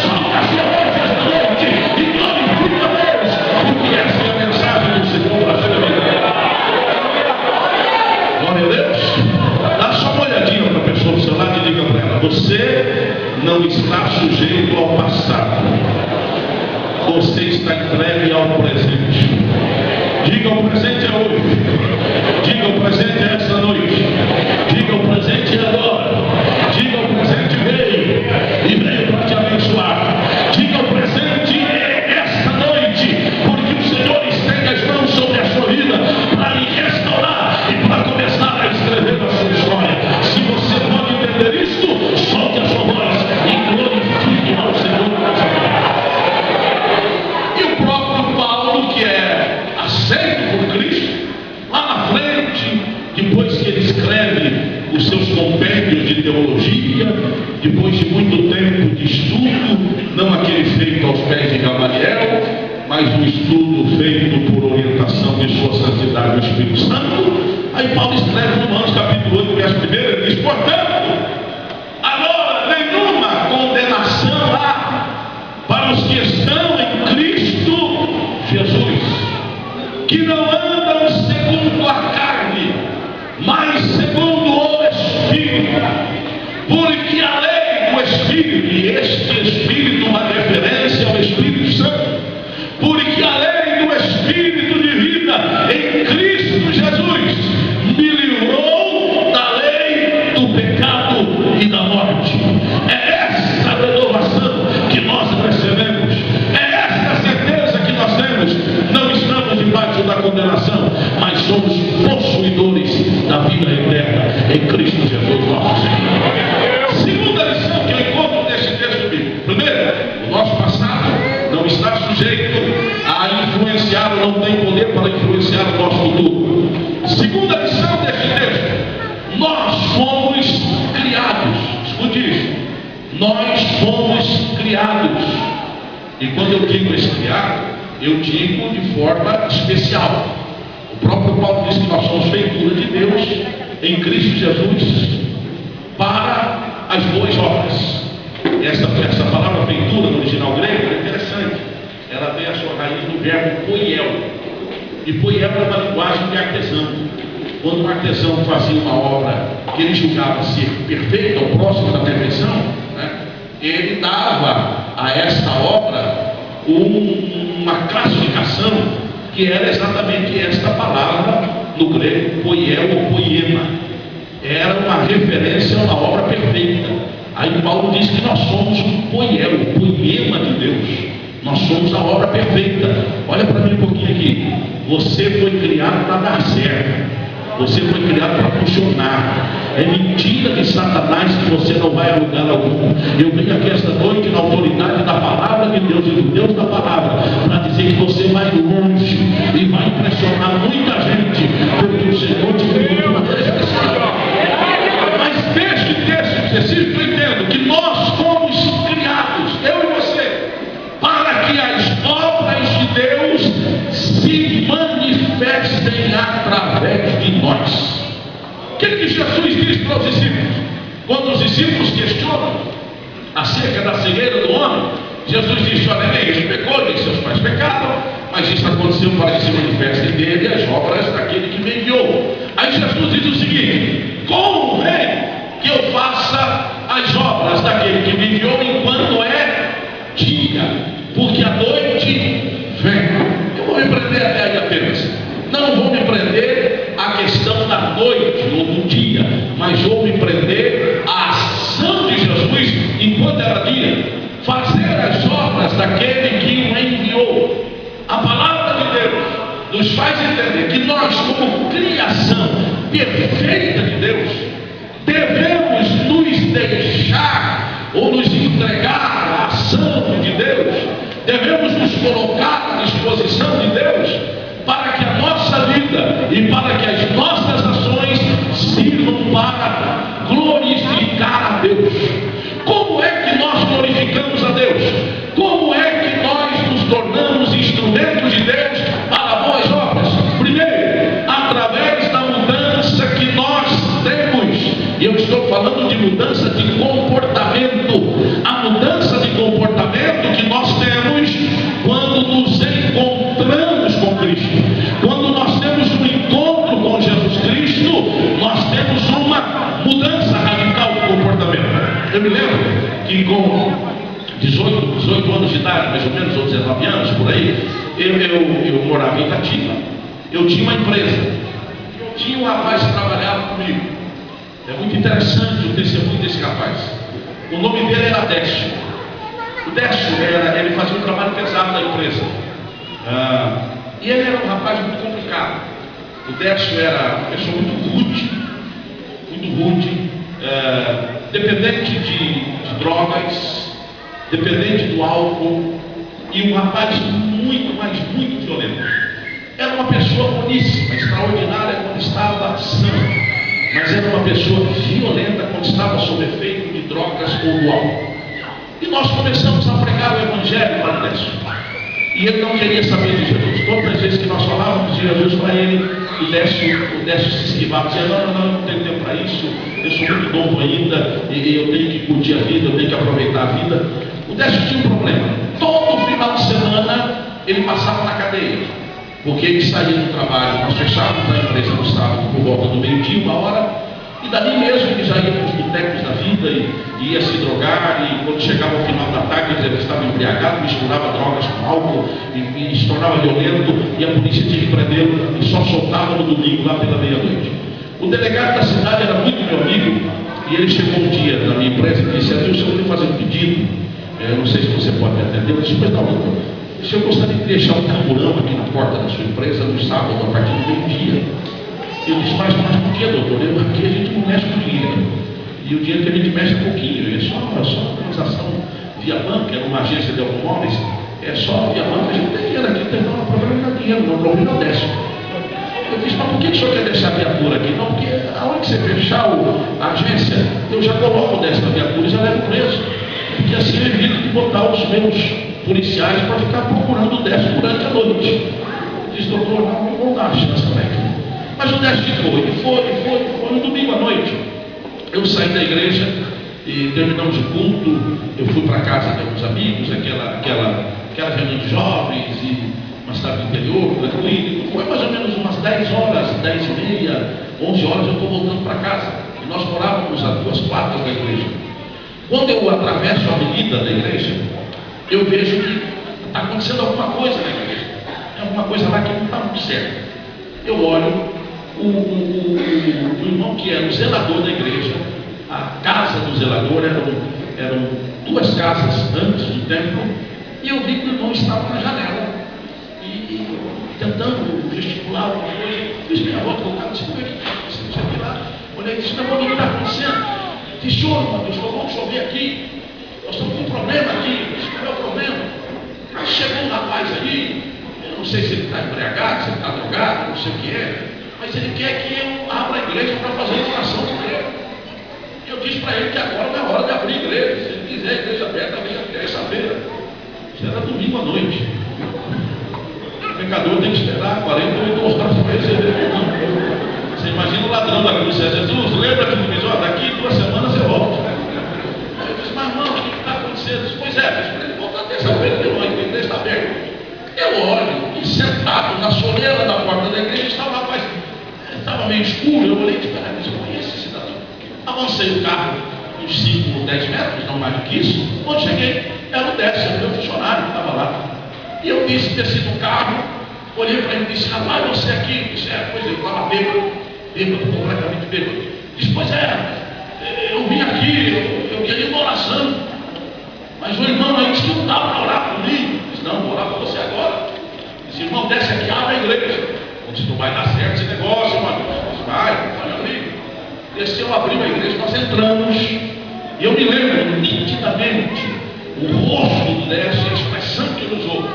Solta a sua voz esta noite e glorifica a Deus, porque essa é a mensagem do Senhor para a sua vida. Glória a Deus. Dá só uma olhadinha para a pessoa do seu lado e diga para ela: você não está sujeito ao passado, você está entregue ao presente. Diga: o presente é hoje. Diga: o presente é esta noite. Diga: o presente é agora. Diga: o presente veio e veio para te abençoar. Diga: o presente é esta noite, porque o Senhor estende as mãos sobre a sua vida para lhe restaurar e para começar a escrever a sua história. Se você pode entender isto, solte a sua voz e glorifique ao Senhor. E o próprio Paulo, que é aceito por Cristo, lá na frente, depois que ele escreve os seus compêndios de teologia, depois de muito tempo de estudo, não aquele feito aos pés de Gamaliel, mas um estudo feito por orientação de sua santidade, o Espírito Santo. Aí Paulo escreve no Romanos capítulo 8, verso 1, ele diz: portanto, agora nenhuma condenação há para os que estão em Cristo Jesus, que não andam segundo a carne, mas segundo o Espírito. Porque a lei do Espírito, e este Espírito uma referência ao Espírito Santo, porque a lei do Espírito de vida em Cristo Jesus me livrou da lei do pecado e da morte. É esta a renovação que nós recebemos, é esta a certeza que nós temos. Não estamos debaixo da condenação, mas somos possuidores da vida eterna em Cristo Jesus nosso Senhor. Segunda lição que eu encontro neste texto bíblico: primeiro, o nosso passado não está sujeito a influenciar, ou não tem poder para influenciar o nosso futuro. Segunda lição deste texto: nós fomos criados. Escute isso: nós fomos criados. E quando eu digo esse criado, eu digo de forma especial. O próprio Paulo diz que nós somos feitura de Deus em Cristo Jesus para as boas obras. Essa palavra feitura no original grego é interessante. Ela tem a sua raiz no verbo poiel. E poiel é uma linguagem de artesão. Quando um artesão fazia uma obra que ele julgava ser perfeita ou próxima da perfeição, né, ele dava a esta obra uma classificação que era exatamente esta palavra no grego, poiel ou poema. Era uma referência a uma obra perfeita. Aí Paulo diz que nós somos um poiel, o poema de Deus. Nós somos a obra perfeita. Olha para mim um pouquinho aqui. Você foi criado para dar certo. Você foi criado para funcionar. É mentira de Satanás que você não vai a lugar algum. Eu venho aqui esta noite na autoridade da palavra de Deus e do Deus da palavra para dizer que você vai longe e vai impressionar muita gente, porque o Senhor te criou de uma maneira especial. Mas deixe, preciso que eu entendo que nós fomos criados, eu e você, para que as obras de Deus se manifestem através de nós. O que Jesus diz para os discípulos? Quando os discípulos questionam acerca da cegueira do homem, Jesus diz: olha, nem ele pecou, nem seus pais pecaram, mas isso aconteceu para que se manifestem dele as obras daquele que me enviou. Aí Jesus diz o seguinte: como é que eu faça as obras daquele que me enviou enquanto é dia? Porque a noite vem. Eu vou me prender até aí apenas. Não vou me prender à questão da noite ou do dia, mas vou me prender à ação de Jesus enquanto era dia, fazer as obras daquele que o enviou. A palavra de Deus nos faz entender que nós, como criação perfeita de Deus, devemos nos deixar ou nos entregar à ação de Deus, devemos nos colocar à disposição de Deus, para que a nossa vida e para que as nossas ações sirvam para glorificar a Deus. Como é que nós glorificamos a Deus? Como é que nós nos tornamos instrumentos de Deus para boas obras? Primeiro, através da mudança que nós temos. E eu estou falando de mudança de comportamento. A mudança de comportamento que nós temos quando nos encontramos com Cristo. Quando nós temos um encontro com Jesus Cristo, nós temos uma mudança radical de comportamento. Eu me lembro que com 18 anos de idade, mais ou menos, ou 19 anos, por aí, eu morava em Itatiba. Eu tinha uma empresa. Tinha um rapaz que trabalhava comigo. É muito interessante o testemunho desse rapaz. O nome dele era Décio. O Décio, ele fazia um trabalho pesado na empresa. E ele era um rapaz muito complicado. O Décio era uma pessoa muito rude, dependente de drogas, dependente do álcool, e um rapaz muito, mas muito violento. Era uma pessoa boníssima, extraordinária quando estava sã, mas era uma pessoa violenta quando estava sob efeito de drogas ou do álcool. E nós começamos a pregar o Evangelho para o Décio. E ele não queria saber de Jesus. Todas as vezes que nós falávamos de Jesus para ele, o Décio se esquivava, dizia: não tenho tempo para isso, eu sou muito novo ainda, e eu tenho que curtir a vida, eu tenho que aproveitar a vida. O Décio tinha um problema. Todo final de semana ele passava na cadeia, porque ele saía do trabalho, nós fechávamos a empresa no sábado por volta do meio-dia, 1h, e dali mesmo ele já ia para os botecos da vida e ia se drogar, e quando chegava ao final da tarde ele estava embriagado, misturava drogas com álcool e se tornava violento, e a polícia tinha que prendê-lo e só soltava no domingo lá pela meia-noite. O delegado da cidade era muito meu amigo, e ele chegou um dia na minha empresa e disse: Adilson, eu vou fazer um pedido, eu não sei se você pode me atender. Eu disse: pois não, doutor, se eu gostaria de deixar um camburão aqui na porta da sua empresa no sábado a partir do meio-dia. Eu disse: mas por que, doutor? Aqui a gente não mexe com dinheiro, e o dinheiro que a gente mexe é pouquinho, é só uma transação via banco, era uma agência de automóveis, é só via banco, a gente tem dinheiro aqui, não, o problema não é dinheiro, não, o problema é o Décio. Eu disse: mas por que o senhor quer deixar a viatura aqui? Não, porque a hora que você fechar a agência, eu já coloco o Décio na viatura e já levo preso, porque assim eu evito de botar os meus policiais para ficar procurando o Décio durante a noite. Eu disse: doutor, não vou dar a chance também. Mas o Décio ficou, e foi no domingo à noite. Eu saí da igreja e terminamos o culto. Eu fui para casa de alguns amigos, aquela reunião de jovens, e uma cidade do interior, tranquilo. Foi mais ou menos umas 10 horas, 10h30, 11 horas, eu estou voltando para casa. E nós morávamos a 2 quadras da igreja. Quando eu atravesso a avenida da igreja, eu vejo que está acontecendo alguma coisa na igreja. Tem alguma coisa lá que não está muito certo. Eu olho. O irmão que era o zelador da igreja, a casa do zelador, eram 2 casas antes do templo, E eu vi que o irmão estava na janela. E tentando gesticular alguma coisa. Fiz minha volta, o cara disse, como é que está? Lá. Olhei e disse, não, o que está acontecendo? Disse, senhor, irmão, Deus falou, vamos chover aqui. Nós estamos com um problema aqui. Disse, qual é o problema? Aí chegou um rapaz aí, eu não sei se ele está embriagado, se ele está drogado, não sei o que é, mas ele quer que eu abra a igreja para fazer a oração por ele. E eu disse para ele que agora não é hora de abrir a igreja. Se ele quiser a igreja aberta, abrir a terça-feira. Isso era domingo à noite. O pecador tem que esperar 48 horas para receber. Você imagina o ladrão da cruz, Jesus, lembra que me diz, ó, daqui 2 semanas você volta. Eu disse, mas irmão, o que está acontecendo? Disse, pois é, para ele voltar terça-feira, a igreja está aberta. Eu olho, e sentado na soleira da porta da igreja, estava, rapaz, estava meio escuro, eu olhei e disse, mas eu conheço esse cidadão. Avancei o carro uns 5 ou 10 metros, não mais do que isso. Quando cheguei, era o Décio, meu funcionário que estava lá. E eu disse, desci do carro, olhei para ele e disse, rapaz, você aqui? Disse, pois eu estava bêbado, completamente bêbado. Disse, pois eu vim aqui, eu queria uma oração, mas o irmão aí disse que não dava para orar por mim. Disse, não, vou orar para você agora. Disse, irmão, desce aqui, abre a igreja. Eu disse, não vai dar certo esse negócio, mano. Disse, vai abrir. Desceu, abriu a igreja, nós entramos, e eu me lembro nitidamente o rosto do Décio, a expressão que ele usou.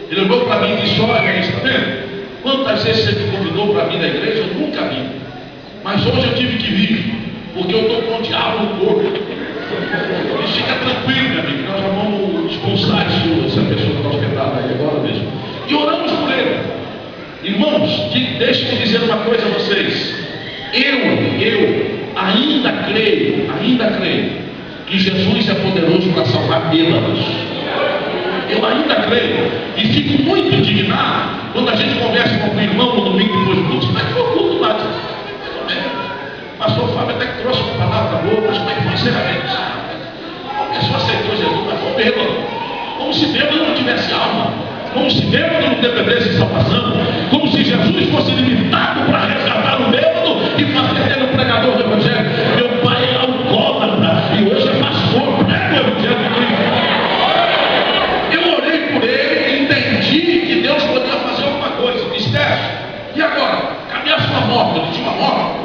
Ele olhou para mim e disse, olha, está vendo? Quantas vezes você me convidou para vir da igreja? Eu nunca vim. Mas hoje eu tive que vir, porque eu estou com o diabo no corpo. E fica tranquilo, meu amigo, nós já vamos expulsar essa pessoa que está hospedada aí agora mesmo. E oramos por ele. Irmãos, deixe-me dizer uma coisa a vocês. Eu ainda creio que Jesus é poderoso para salvar bêbados. Eu ainda creio. E fico muito indignado quando a gente conversa com o irmão no domingo depois do culto. Como é que foi o culto lá? O pastor Fábio até que trouxe uma palavra boa, mas como é que foi o encerramento? A pessoa aceitou Jesus, mas foi bêbado. Como se bêbado não tivesse alma. Como se bêbado não dependesse de salvação. Como se Jesus fosse limitado para resgatar o bêbado e fazer dele um pregador do Evangelho. Meu pai é alcoólatra e hoje é pastor, prega o Evangelho de Cristo. Eu orei por ele e entendi que Deus podia fazer alguma coisa. Disse, e agora? Cadê a sua moto? Ele tinha uma moto.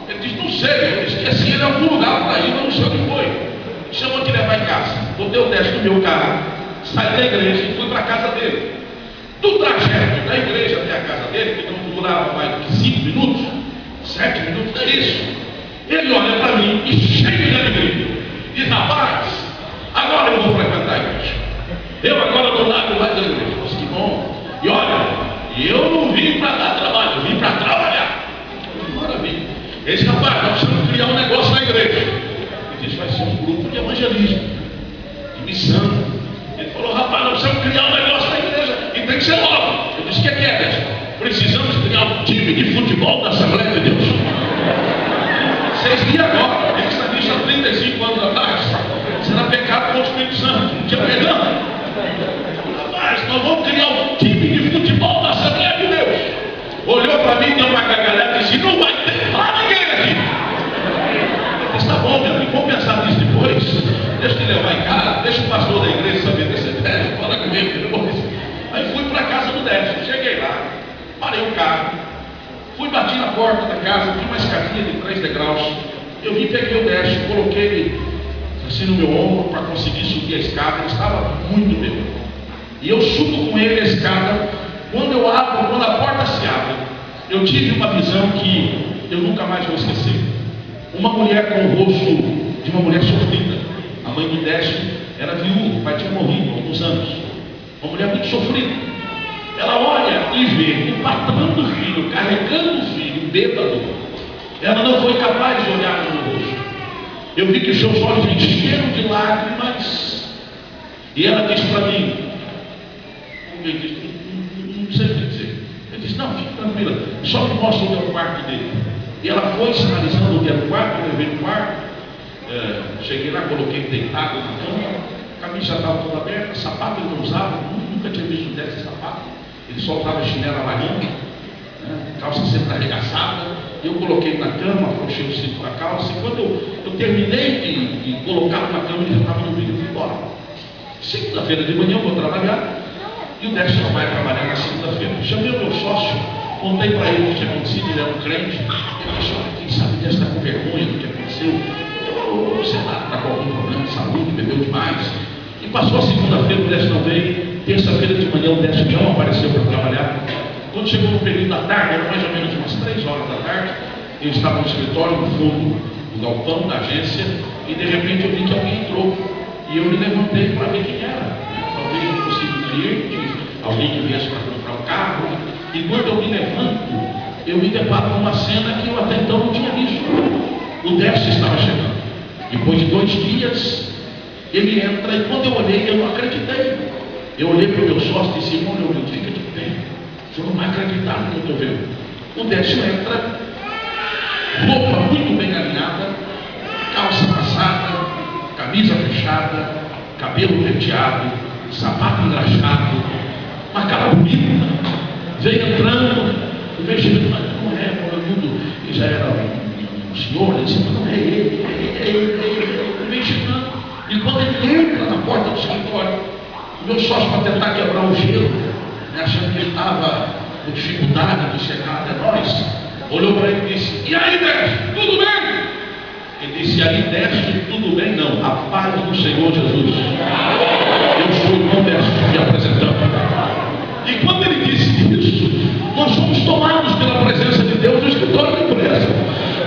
Ele disse, não sei, eu esqueci ele em algum lugar para ir, não sei onde foi. Chamou de levar em casa. Botei o teste no meu carro, saí da igreja e fui para a casa dele. Do trajeto da igreja até a casa dele, que não durava mais do que 5 minutos, 7 minutos, é isso. Ele olha para mim e cheio de alegria. Diz, rapaz, agora eu vou frequentar a igreja. Eu agora estou lá do lado da igreja. Nossa, que bom. E olha, eu não vim para dar trabalho, eu vim para trabalhar. Maravilha. Esse rapaz, nós precisamos criar um negócio na igreja. Ele disse, vai ser um grupo de evangelismo, de missão. Ele falou, rapaz, nós precisamos criar um negócio na igreja e tem que ser logo. Eu disse, o que é, Deus? Precisamos criar um time de futebol da Assembleia de Deus. Vocês viram agora, ele está nisso há 35 anos atrás. Será pecado com o Espírito Santo. Não tinha perdão. Rapaz, nós vamos criar um time de futebol da Assembleia de Deus. Olhou para mim, deu uma gargalhada e disse, não vai ter para ninguém aqui. Eu disse, tá bom, meu amigo, vamos pensar nisso depois. Deixa eu te levar em casa, deixa o pastor da igreja saber dessa ideia, fala comigo depois. Aí fui para a casa do Décio, cheguei lá, parei o carro, fui, bati na porta da casa, tinha uma escadinha de 3 degraus. Eu vim, peguei o Décio, coloquei ele assim no meu ombro para conseguir subir a escada. Ele estava muito bêbado. E eu subo com ele a escada. Quando a porta se abre, eu tive uma visão que eu nunca mais vou esquecer. Uma mulher com o rosto de uma mulher sofrida. A mãe do Décio era viúva, o pai tinha morrido há alguns anos. Uma mulher muito sofrida. Ela olha e vê o patrão do filho, carregando o filho, bêbado. Ela não foi capaz de olhar no rosto. Eu vi que os seus olhos encheram de lágrimas. E ela disse para mim, eu disse, não sei o que dizer. Eu disse, não, fique tranquila, só me mostra onde é o quarto dele. E ela foi sinalizando onde era o quarto, eu levei no quarto. Cheguei lá, coloquei deitado na cama, a camisa já estava toda aberta, sapato ele não usava, nunca tinha visto desse sapato, ele só usava chinela laranja, calça sempre arregaçada. Eu coloquei na cama, afrouxei o cinto da calça, e quando eu terminei de colocar na cama, ele já estava no vídeo e fui embora. Segunda-feira de manhã eu vou trabalhar e o Décio não vai trabalhar na segunda-feira. Chamei o meu sócio, contei para ele o que tinha acontecido, ele era um crente. Ele disse: olha, quem sabe Décio está com vergonha do que aconteceu. Eu sei lá, está com algum problema de saúde, bebeu demais. E passou a segunda-feira, o Décio não veio. Terça-feira de manhã o Décio não apareceu para trabalhar. Quando chegou no período da tarde, era mais ou menos umas 3 horas da tarde, eu estava no escritório, no fundo do galpão da agência, e de repente eu vi que alguém entrou. E eu me levantei para ver quem era. Talvez um possível cliente, alguém que viesse para comprar um carro. E quando eu me levanto, eu me deparo com uma cena que eu até então não tinha visto. O Décio estava chegando. Depois de 2 dias, ele entra, e quando eu olhei, eu não acreditei. Eu olhei para o meu sócio e disse: irmão, eu fico de pé. O senhor não vai acreditar no que eu estou vendo. O Décio entra, roupa muito bem alinhada, calça passada, camisa fechada, cabelo penteado, sapato engraxado, uma cara bonita. Veio entrando, o vestimento, mas não é, ele já era um senhor, ele disse: não é ele, ele vem chegando. E quando ele entra na porta do escritório, o meu sócio, para tentar quebrar o gelo, achando que ele estava com dificuldade de chegar até nós, olhou para ele e disse: e aí, Décio, tudo bem? Ele disse: e aí, Décio, tudo bem? Não, a paz do Senhor Jesus. Eu sou o irmão Décio, me apresentando. E quando ele disse isso, nós fomos tomados pela presença de Deus no escritório da empresa.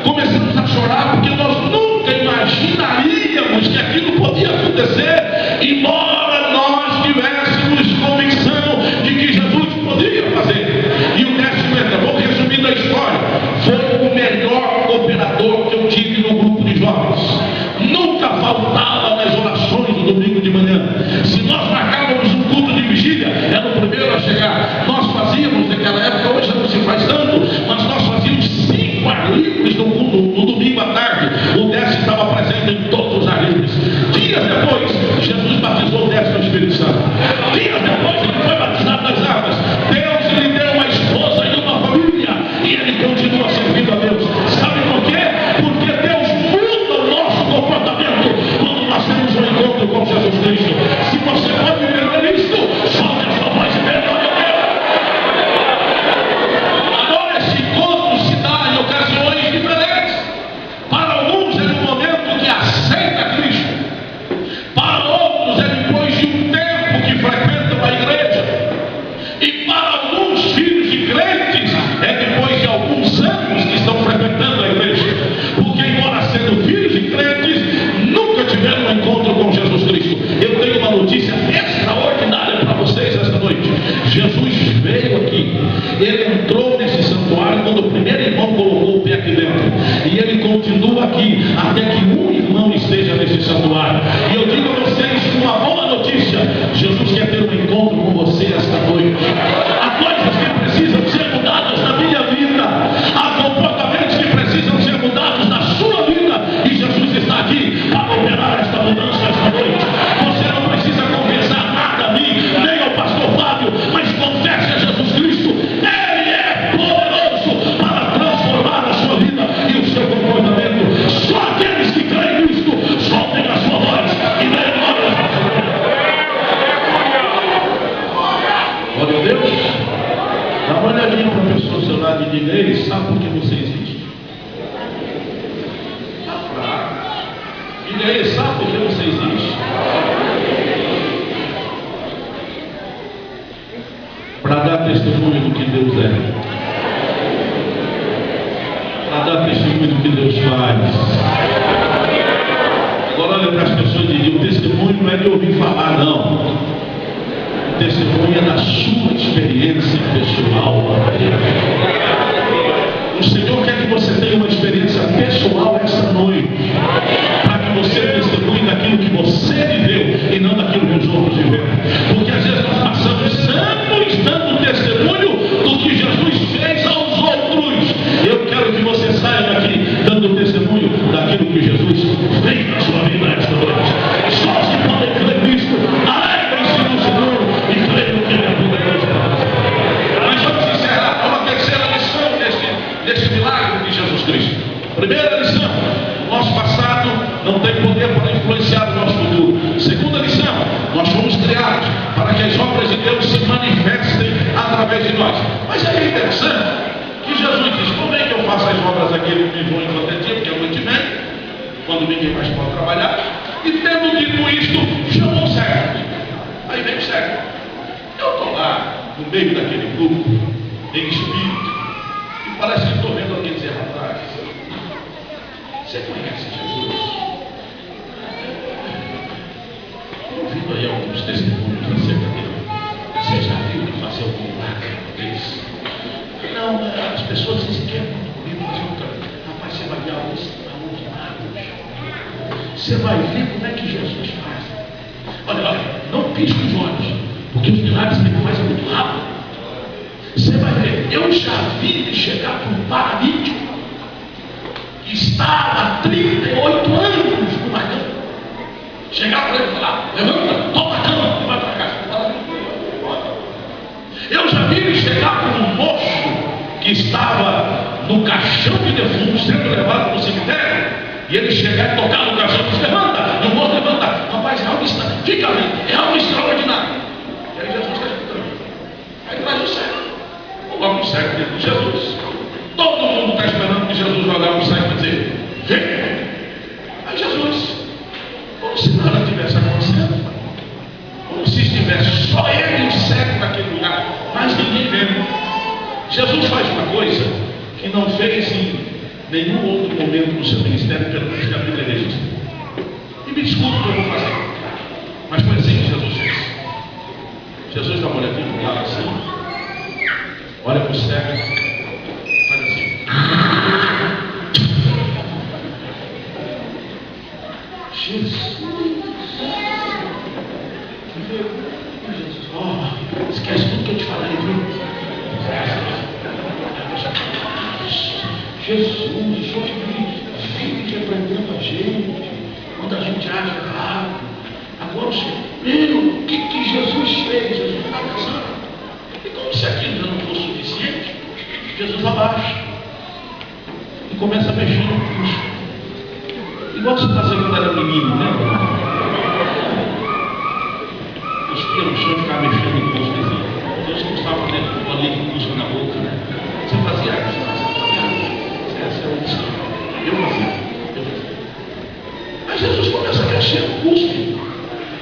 Começamos a chorar porque nós nunca imaginaríamos que aquilo podia acontecer, embora nós tivéssemos convicção de que Jesus podia fazer. E o Décio entra, vou resumir a história, foi o melhor operador que eu tive no grupo de jovens. Nunca faltava nas orações do domingo de manhã. Se nós marcávamos um culto de vigília, era o primeiro a chegar. Nós fazíamos naquela época, hoje não se faz tanto, mas nós fazíamos 5 ar livres no domingo à tarde. O Décio estava presente em todos os ar livres. Dias depois, Jesus batizou o Décio no Espírito Santo. Dias depois, ele foi batizado nas águas. Deus lhe deu uma esposa e uma família, e ele continua servindo a Deus. Sabe por quê? Porque Deus muda o nosso comportamento quando nós temos um encontro com Jesus Cristo. Se você pode entender isso, solte a sua voz e perdoe a Deus. Agora esse encontro se dá em ocasiões diferentes. Para alguns é no momento que aceita Cristo. Para outros é depois de um tempo que frequentam a igreja. E para alguns filhos de crentes é depois de alguns anos que estão frequentando a igreja. Porque embora sendo filhos de crentes, nunca tiveram um encontro com Jesus Cristo. Eu tenho uma notícia extraordinária para vocês esta noite. Jesus veio aqui. Ele entrou nesse santuário quando o primeiro irmão colocou o pé aqui dentro. E ele continua aqui até que um irmão esteja nesse santuário. E eu digo a vocês uma boa notícia. Jesus quer ter um encontro com você esta noite. Há coisas que precisam ser mudadas na minha vida. Há comportamentos que precisam ser mudados na sua vida. E Jesus está aqui para operar esta mudança esta noite. Você não precisa confessar nada a mim, nem ao pastor Fábio, mas confesse a Jesus Cristo. Ele é poderoso para transformar a sua vida e o seu comportamento. Só aqueles que creem nisto, soltem a sua voz e deem glória a Deus. Glória a Deus. Dá uma olhadinha para a pessoa ao seu lado e diga: ele sabe por que você existe. Diga: ele sabe por que você existe. Para dar testemunho do que Deus é. Para dar testemunho do que Deus faz. Agora olha para as pessoas e diga: o testemunho não é de ouvir falar, não. O testemunho é da sua experiência pessoal. O Senhor quer que você tenha uma experiência pessoal esta noite, para que você testemunhe daquilo que você viveu e não daquilo que os outros viveram. Porque às vezes nós passamos anos dando testemunho do que Jesus fez aos outros. Eu quero que você saia daqui dando testemunho daquilo que Jesus fez na sua vida esta noite. Só se pode crer nisso. Alegrem-se no Senhor e creiam que Ele é poderoso. Mas vamos encerrar uma terceira lição deste milagre de Jesus Cristo. Primeira lição: nosso passado não tem poder ninguém mais pode trabalhar. E tendo dito isto, chamou o cego. Aí vem o cego. Eu estou lá, no meio daquele grupo, em espírito, e parece que estou vendo alguém dizer, rapaz, você conhece Jesus? Estou ouvindo aí alguns testemunhos acerca dele. Você já viu ele fazer algum milagre uma vez? Não, as pessoas dizem que é muito bonito, mas eu também. Rapaz, você vai ver alguns magos. Você vai ver como é que Jesus faz. Olha, não pisque os olhos, porque os milagres que ele faz é muito rápido. Você vai ver, eu já vi ele chegar para um paralítico que estava há 38 anos numa cama. Chegar para ele e falar, levanta, toma a cama e vai para casa. Eu já vi ele chegar para um moço que estava no caixão de defunto, sendo levado para o cemitério, e ele chegar e tocar no caixão e dizer, levanta, e o moço levanta, rapaz, é algo extraordinário, fica ali, é algo extraordinário. E aí Jesus está escutando. Aí traz o cego. Logo o cego diante de Jesus. Todo mundo está esperando que Jesus vai olhar para o cego e dizer, vem. Aí Jesus, como se nada tivesse acontecendo, como se estivesse só ele e o cego naquele lugar, mas ninguém vendo. Jesus faz uma coisa que não fez em nenhum outro momento do seu ministério, pelo menos que a Bíblia registra. E me desculpe o que eu vou fazer, mas foi assim que Jesus fez. Jesus dá uma olhadinha para o lado assim, olha para o cego, faz assim. Jesus. Oh, esquece tudo que eu te falei, viu? Jesus, vive quebrantando a gente, quando a gente acha errado. Agora o Senhor, o que Jesus fez? Jesus está pensando. E como se aquilo já não fosse suficiente, Jesus abaixa e começa a mexer no pulso. Igual você fazia quando era menino, né? Cuspia no chão e ficava mexendo no pulso dele. Deus gostava de ter uma linha de pulso na boca, né? Você fazia isso. Eu fazia. Aí Jesus começa a mexer no cuspe.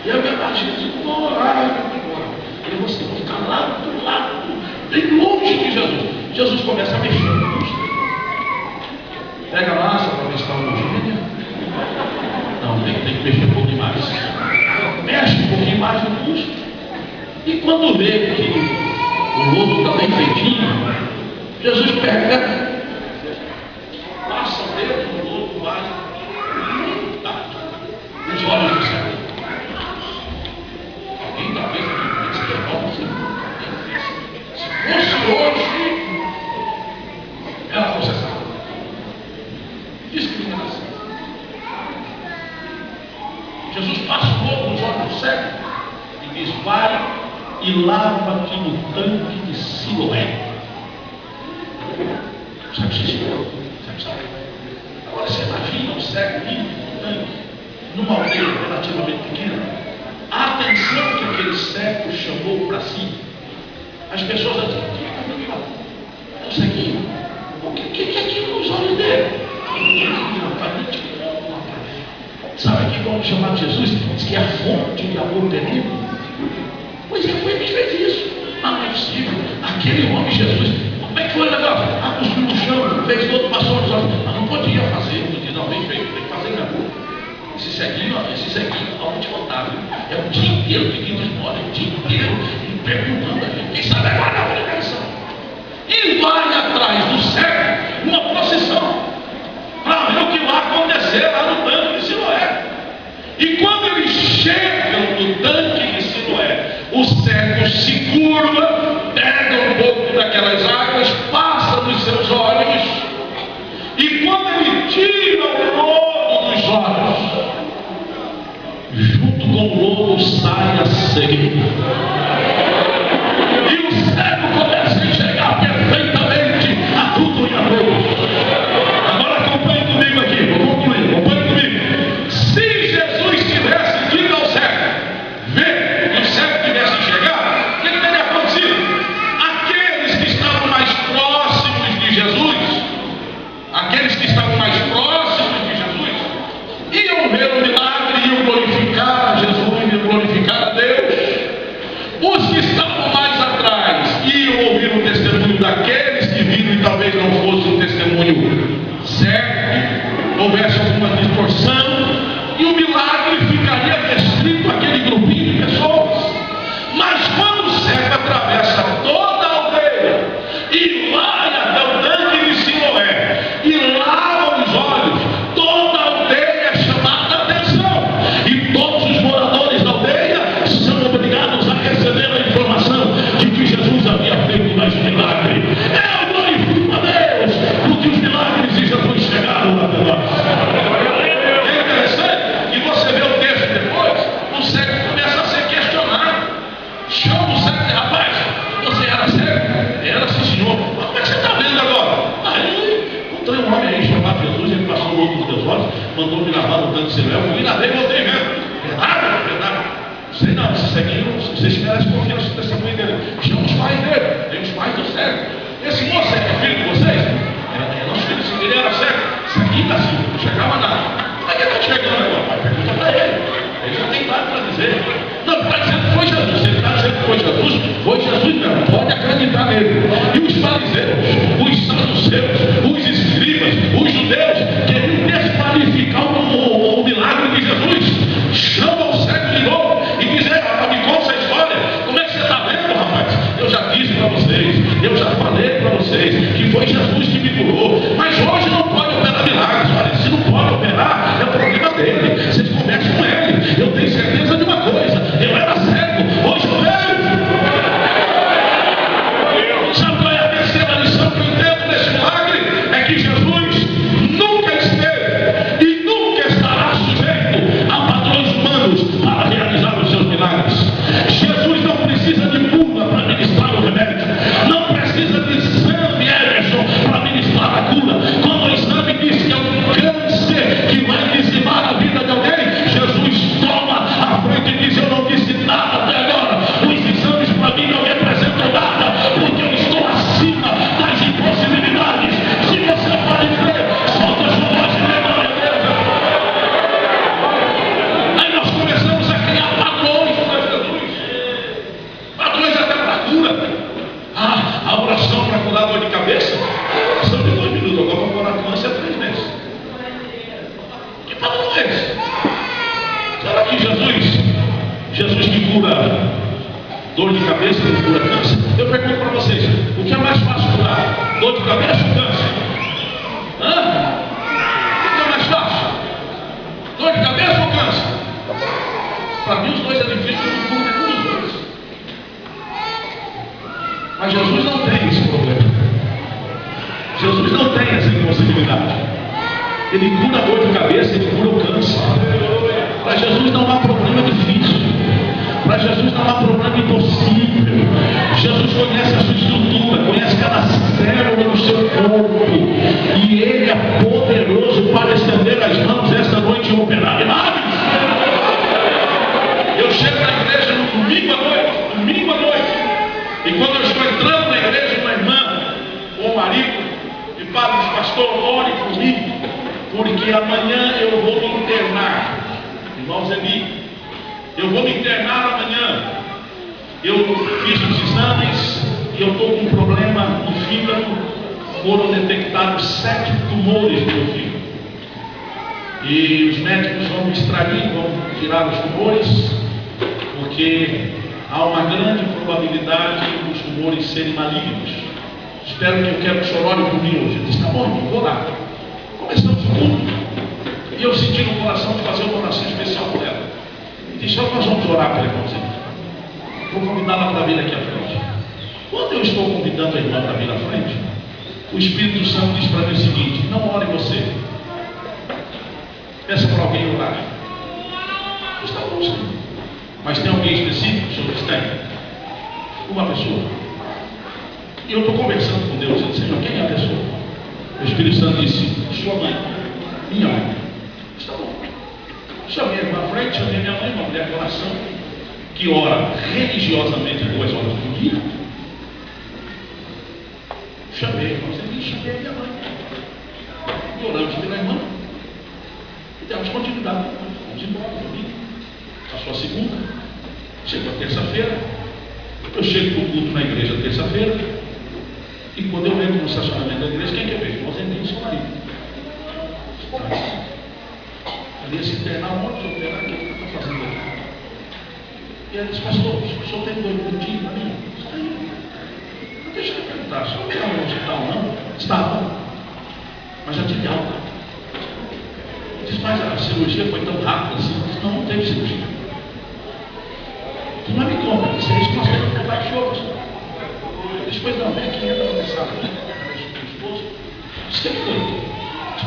E a minha barriga diz, e você vai ficar lá do lado, bem longe de Jesus. Jesus começa a mexer no cuspe. Pega a massa para ver se está homogênea. Não, tem que mexer um pouquinho mais. Mexe um pouquinho mais no cuspe. E quando vê que o lodo está bem feitinho, Jesus pega, passa o dedo no lodo lá, os olhos do céu. Alguém talvez aqui se quebrou, se fosse hoje, ela fosse essa discriminação. Jesus passa o lodo nos olhos do céu e diz, vai e lava-te no tanque de Siloé. Sabe o que isso é? Agora você imagina um cego indo no tanque, numa aldeia relativamente pequena. A atenção que aquele cego chamou para si. As pessoas dizem, o que está vendo lá? É um ceguinho. O que é aquilo nos olhos dele? Sabe que vamos chamar de Jesus? Diz que é a fonte de amor terrível. Pois é, foi ele que fez isso. Mas não é possível. Aquele homem, Jesus, como é que foi o negócio? Cuspiu no chão, fez todo, passou nos olhos. Mas não podia fazer, não bem feito, tem que fazer na rua. Esse ceguinho, algo te contar, é o dia inteiro pedindo esmola, o dia inteiro perguntando a gente, quem sabe agora a obrigação. E vai atrás do cego uma procissão para ver o que vai acontecer lá no tanque de Siloé. E quando eles chegam no tanque de Siloé, o cego se curva, pega um pouco daquelas águas, passa nos seus olhos, e quando ele tira o lodo dos olhos, junto com o lodo sai a cegueira. E o cego começa a enxergar perfeitamente a tudo e a todos. Agora acompanhe comigo aqui, acompanhe comigo. Se Jesus tivesse dito ao cego, vê, e o cego tivesse enxergado, o que teria acontecido? Aqueles que estavam mais próximos de Jesus, iam merece confiança no testemunho dele. Chama os pais dele, tem os pais do cego. Esse moço é filho de vocês? Nosso filho, ele era cego. Isso aqui está assim, não chegava nada. Como é que ele está chegando agora? Pai, pergunta para ele. Ele já tem nada para dizer. Não, está dizendo que foi Jesus. Ele está dizendo que foi Jesus. Foi Jesus mesmo. Pode acreditar nele. E os fariseus, os saduceus, os escribas, os judeus, queriam desqualificar o milagre de Jesus. Chama o cego de novo e diz: rapaz, me conta essa história. Como é que você está vendo, rapaz? Eu já disse para vocês, eu já falei para vocês que foi Jesus que me curou. Mas hoje não pode operar milagres. Olha, se não pode operar, é o problema dele. Vocês conversam com ele. Eu tenho certeza de uma coisa: eu era cego, hoje eu vejo. Sabe qual é a terceira lição que eu entendo desse milagre? É que Jesus nunca esteve e nunca estará sujeito a padrões humanos para realizar os seus milagres. Jesus não precisa de bula para ministrar o remédio, não precisa de exame, Emerson, para ministrar a cura. Quando o exame diz que é um câncer que vai dizimar a vida de alguém, Jesus toma a frente e diz: eu não disse nada até agora, os exames para mim não representam nada, porque eu estou acima das impossibilidades. Se você pode crer, solta a sua voz e lê a igreja. Aí nós começamos a criar padrões para Jesus, padrões até para a cura. A oração para curar dor de cabeça são de 2 minutos, agora para curar câncer é 3 meses. Que padrão é esse? Será que Jesus que cura dor de cabeça, que cura câncer? Eu pergunto para vocês: o que é mais fácil curar? Dor de cabeça ou câncer? O que é mais fácil? Dor de cabeça ou câncer? Para mim os dois é difícil, porque eu não curo nenhum dos dois. Mas Jesus não tem esse problema. Jesus não tem essa impossibilidade. Ele cura a dor de cabeça, ele cura o câncer. Para Jesus não há problema difícil. Para Jesus não há problema impossível. Jesus conhece a sua estrutura, conhece cada célula do seu corpo. E Ele é poderoso para estender as mãos esta noite e operar milagres. Eu chego na igreja no domingo à noite. E quando eu estou entrando na igreja, uma irmã ou um marido me fala: pastor, ore comigo, porque amanhã eu vou me internar. Irmão Zeni, eu vou me internar amanhã. Eu fiz os exames e eu estou com um problema no fígado. Foram detectados 7 tumores no meu fígado. E os médicos vão extrair, vão tirar os tumores, porque há uma grande probabilidade dos tumores serem malignos. Espero que eu quero que o senhor ore por mim hoje. Eu disse: tá bom, irmão, vou lá. Começamos o culto. E eu senti no coração de fazer uma oração especial por ela. E disse: nós vamos orar pela irmãzinha. Vou convidá-la para vir aqui à frente. Quando eu estou convidando a irmã para vir à frente, o Espírito Santo diz para mim o seguinte: não ore você. Peça para alguém orar. Está bom, Senhor. Mas tem alguém específico? O Senhor diz: tem. Uma pessoa. E eu estou conversando com Deus. Eu disse: Senhor, quem é a pessoa? O Espírito Santo disse: sua mãe. Minha mãe. Está bom. Chamei ele para frente, chamei minha mãe, uma mulher de oração, que ora religiosamente 2 horas por dia. Chamei a minha mãe. E oramos pela irmã. E demos continuidade. Vamos embora, domingo. Passou a segunda. Chegou a terça-feira. Eu chego para o culto na igreja terça-feira. E quando eu entro no estacionamento da igreja, quem que eu vejo? Nós entramos seu marido. Ali ia se internar, onde eu internar, o que ele está fazendo aqui? E ela disse: pastor, o senhor tem 2 minutinhos para mim? Está aí. Deixa eu perguntar, o senhor não está no hospital, não? Estava. Mas já tive alta. Eu disse: mas a cirurgia foi tão rápida assim? Eu disse: não teve cirurgia. Tu não me conta, isso é isso que nós temos que contar com o senhor, pastor. Depois não, vem aqui, entra na sala, meu esposo. Disse: o que foi?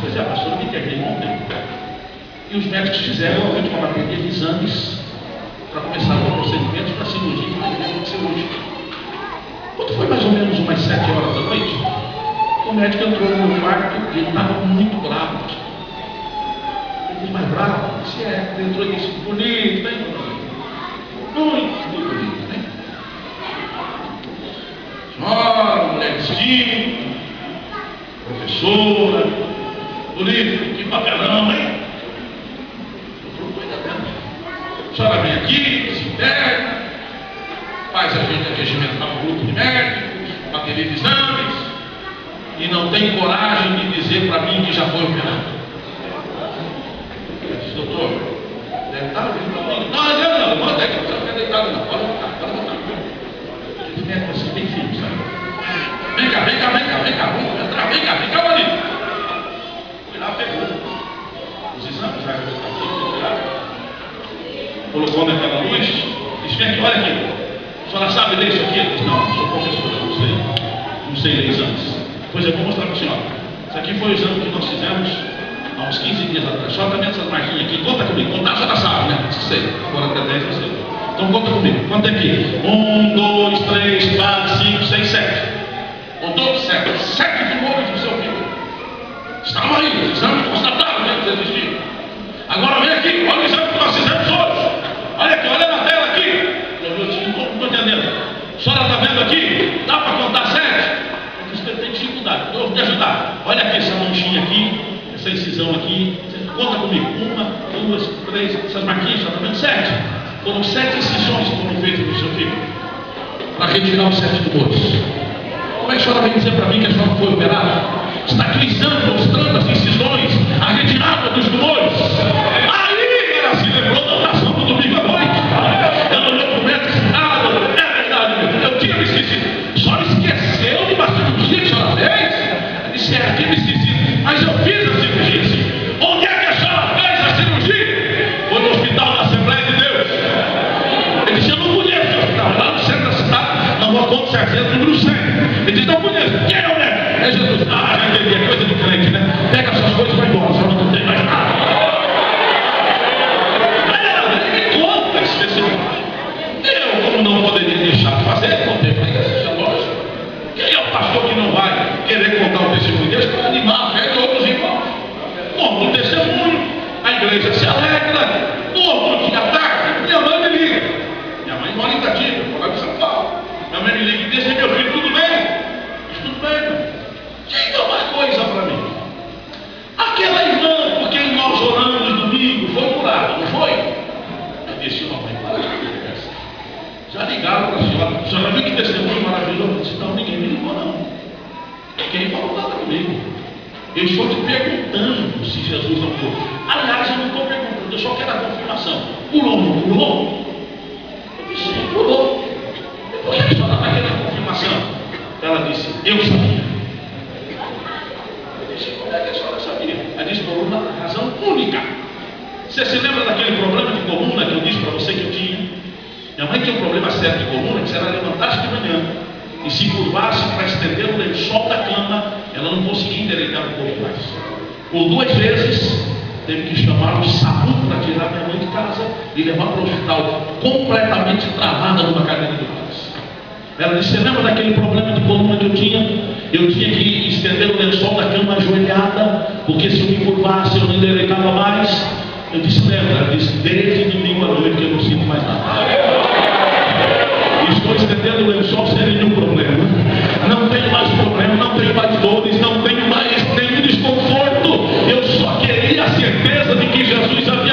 Pois é, pastor, eu me internei ontem. E os médicos fizeram a última bateria de exames para começar o procedimento para a cirurgia que vai acontecer hoje. Quando foi mais ou menos umas 7 horas da noite, o médico entrou no meu quarto e ele estava muito bravo. Eu disse: mais bravo? Se é, ele entrou e disse: bonito, bem bonito. Muito bonito, né? vizinho, professora, político, que papelão, hein? A senhora vem aqui, se interna, faz a gente regimentar um grupo de médicos, bateria de exames, e não tem coragem de dizer para mim que já foi operado. Eu disse, doutor, deve estar vindo para mim. Não, é que você não quer deitado, não. Pode botar. Aquele médico assim, bem firme, sabe? Vem cá, vamos entrar, vem cá, marido. Fui lá, pegou os exames, colocou naquela luz, disse, vem aqui, olha aqui, a senhora sabe ler isso aqui? Eu disse, não sou professora, não sei ler exames. Pois eu vou mostrar para a senhora. Isso aqui foi o exame que nós fizemos há uns 15 dias atrás. A senhora também essas marquinhas aqui, conta comigo, contar a senhora sabe, né? Sei, agora até 10 eu sei. Então conta comigo, conta aqui. 1, 2, 3, 4, 5, 6, 7. 1, 2, 7. 7 tumores no seu filho. Estavam aí, os exames constataram, né? Que existiam. Agora vem aqui, olha o exame que nós fizemos hoje. Olha aqui, olha na tela aqui. Eu disse, não estou entendendo. A senhora está vendo aqui? Dá para contar 7? Eu disse que eu tenho dificuldade. Eu vou te ajudar. Olha aqui essa manchinha aqui, essa incisão aqui. Conta comigo. 1, 2, 3, essas marquinhas, está vendo? 7. Foram 7 incisões que foram feitas no seu filho para retirar os 7 tumores. Como é que a senhora vem dizer para mim que a senhora foi operada? Está aqui exame mostrando as incisões, a retirada dos tumores. Aí ela se lembrou da oração do domingo à noite. Ela olhou para o médico e disse, é verdade, eu tinha me esquecido. Só esqueceu de uma cirurgia que a senhora fez? Ela disse, eu tinha me esquecido, mas eu fiz a cirurgia sim. Onde é que a senhora fez a cirurgia? Foi no hospital da Assembleia de Deus. Ele disse, eu não conheço o hospital, lá no centro da cidade, na rua Conde Sargento, número 100. Ele disse, não conheço. Quem é o médico? É Jesus. Já entendi, é coisa de crente, né? Pega essas coisas e vai embora, só não tem mais nada. Ele me conta esse testemunho. Eu, como não poderia deixar de fazer, contei para a igreja, é lógico. Quem é o pastor que não vai querer contar o testemunho dele para animar a fé de outros irmãos? Conta o testemunho, a igreja se alegra, no outro dia à tarde, minha mãe me liga. Minha mãe mora em Itatiba, mora em São Paulo. Minha mãe me liga e diz, meu filho, tudo bem? Tudo bem. Diga uma coisa para mim. Aquela irmã por quem nós oramos domingo foi curada, não foi? Eu disse, mamãe, para de conversa. Já ligaram para a senhora. A senhora viu que testemunho maravilhoso? Eu disse, não, ninguém me ligou, não. Ninguém falou nada comigo. Eu estou te perguntando se Jesus não curou. Aliás, eu não estou perguntando, eu só quero a confirmação. Curou ou não curou? Eu disse, sim, curou. Por que a senhora está querendo a confirmação? Ela disse, eu sabia. Eu disse, como é que a senhora sabia? Ela disse, por uma razão única. Você se lembra daquele problema de coluna que eu disse para você que eu tinha? Minha mãe tinha um problema sério de coluna, que se ela levantasse de manhã e se curvasse para estender o lençol da cama, ela não conseguia endireitar um pouco mais. Por 2 vezes, teve que chamar o SAMU para tirar minha mãe de casa e levar para o hospital, completamente travada numa cadeira de rodas. Ela disse, você lembra daquele problema de coluna que eu tinha? Eu tinha que estender o lençol da cama ajoelhada, porque se eu me curvasse eu não endireitava mais. Eu disse, lembra? Ela disse, desde domingo à noite que eu não sinto mais nada. Estou estendendo o lençol sem nenhum problema. Não tenho mais problema, não tenho mais dores, não tenho mais nenhum desconforto. Eu só queria a certeza de que Jesus havia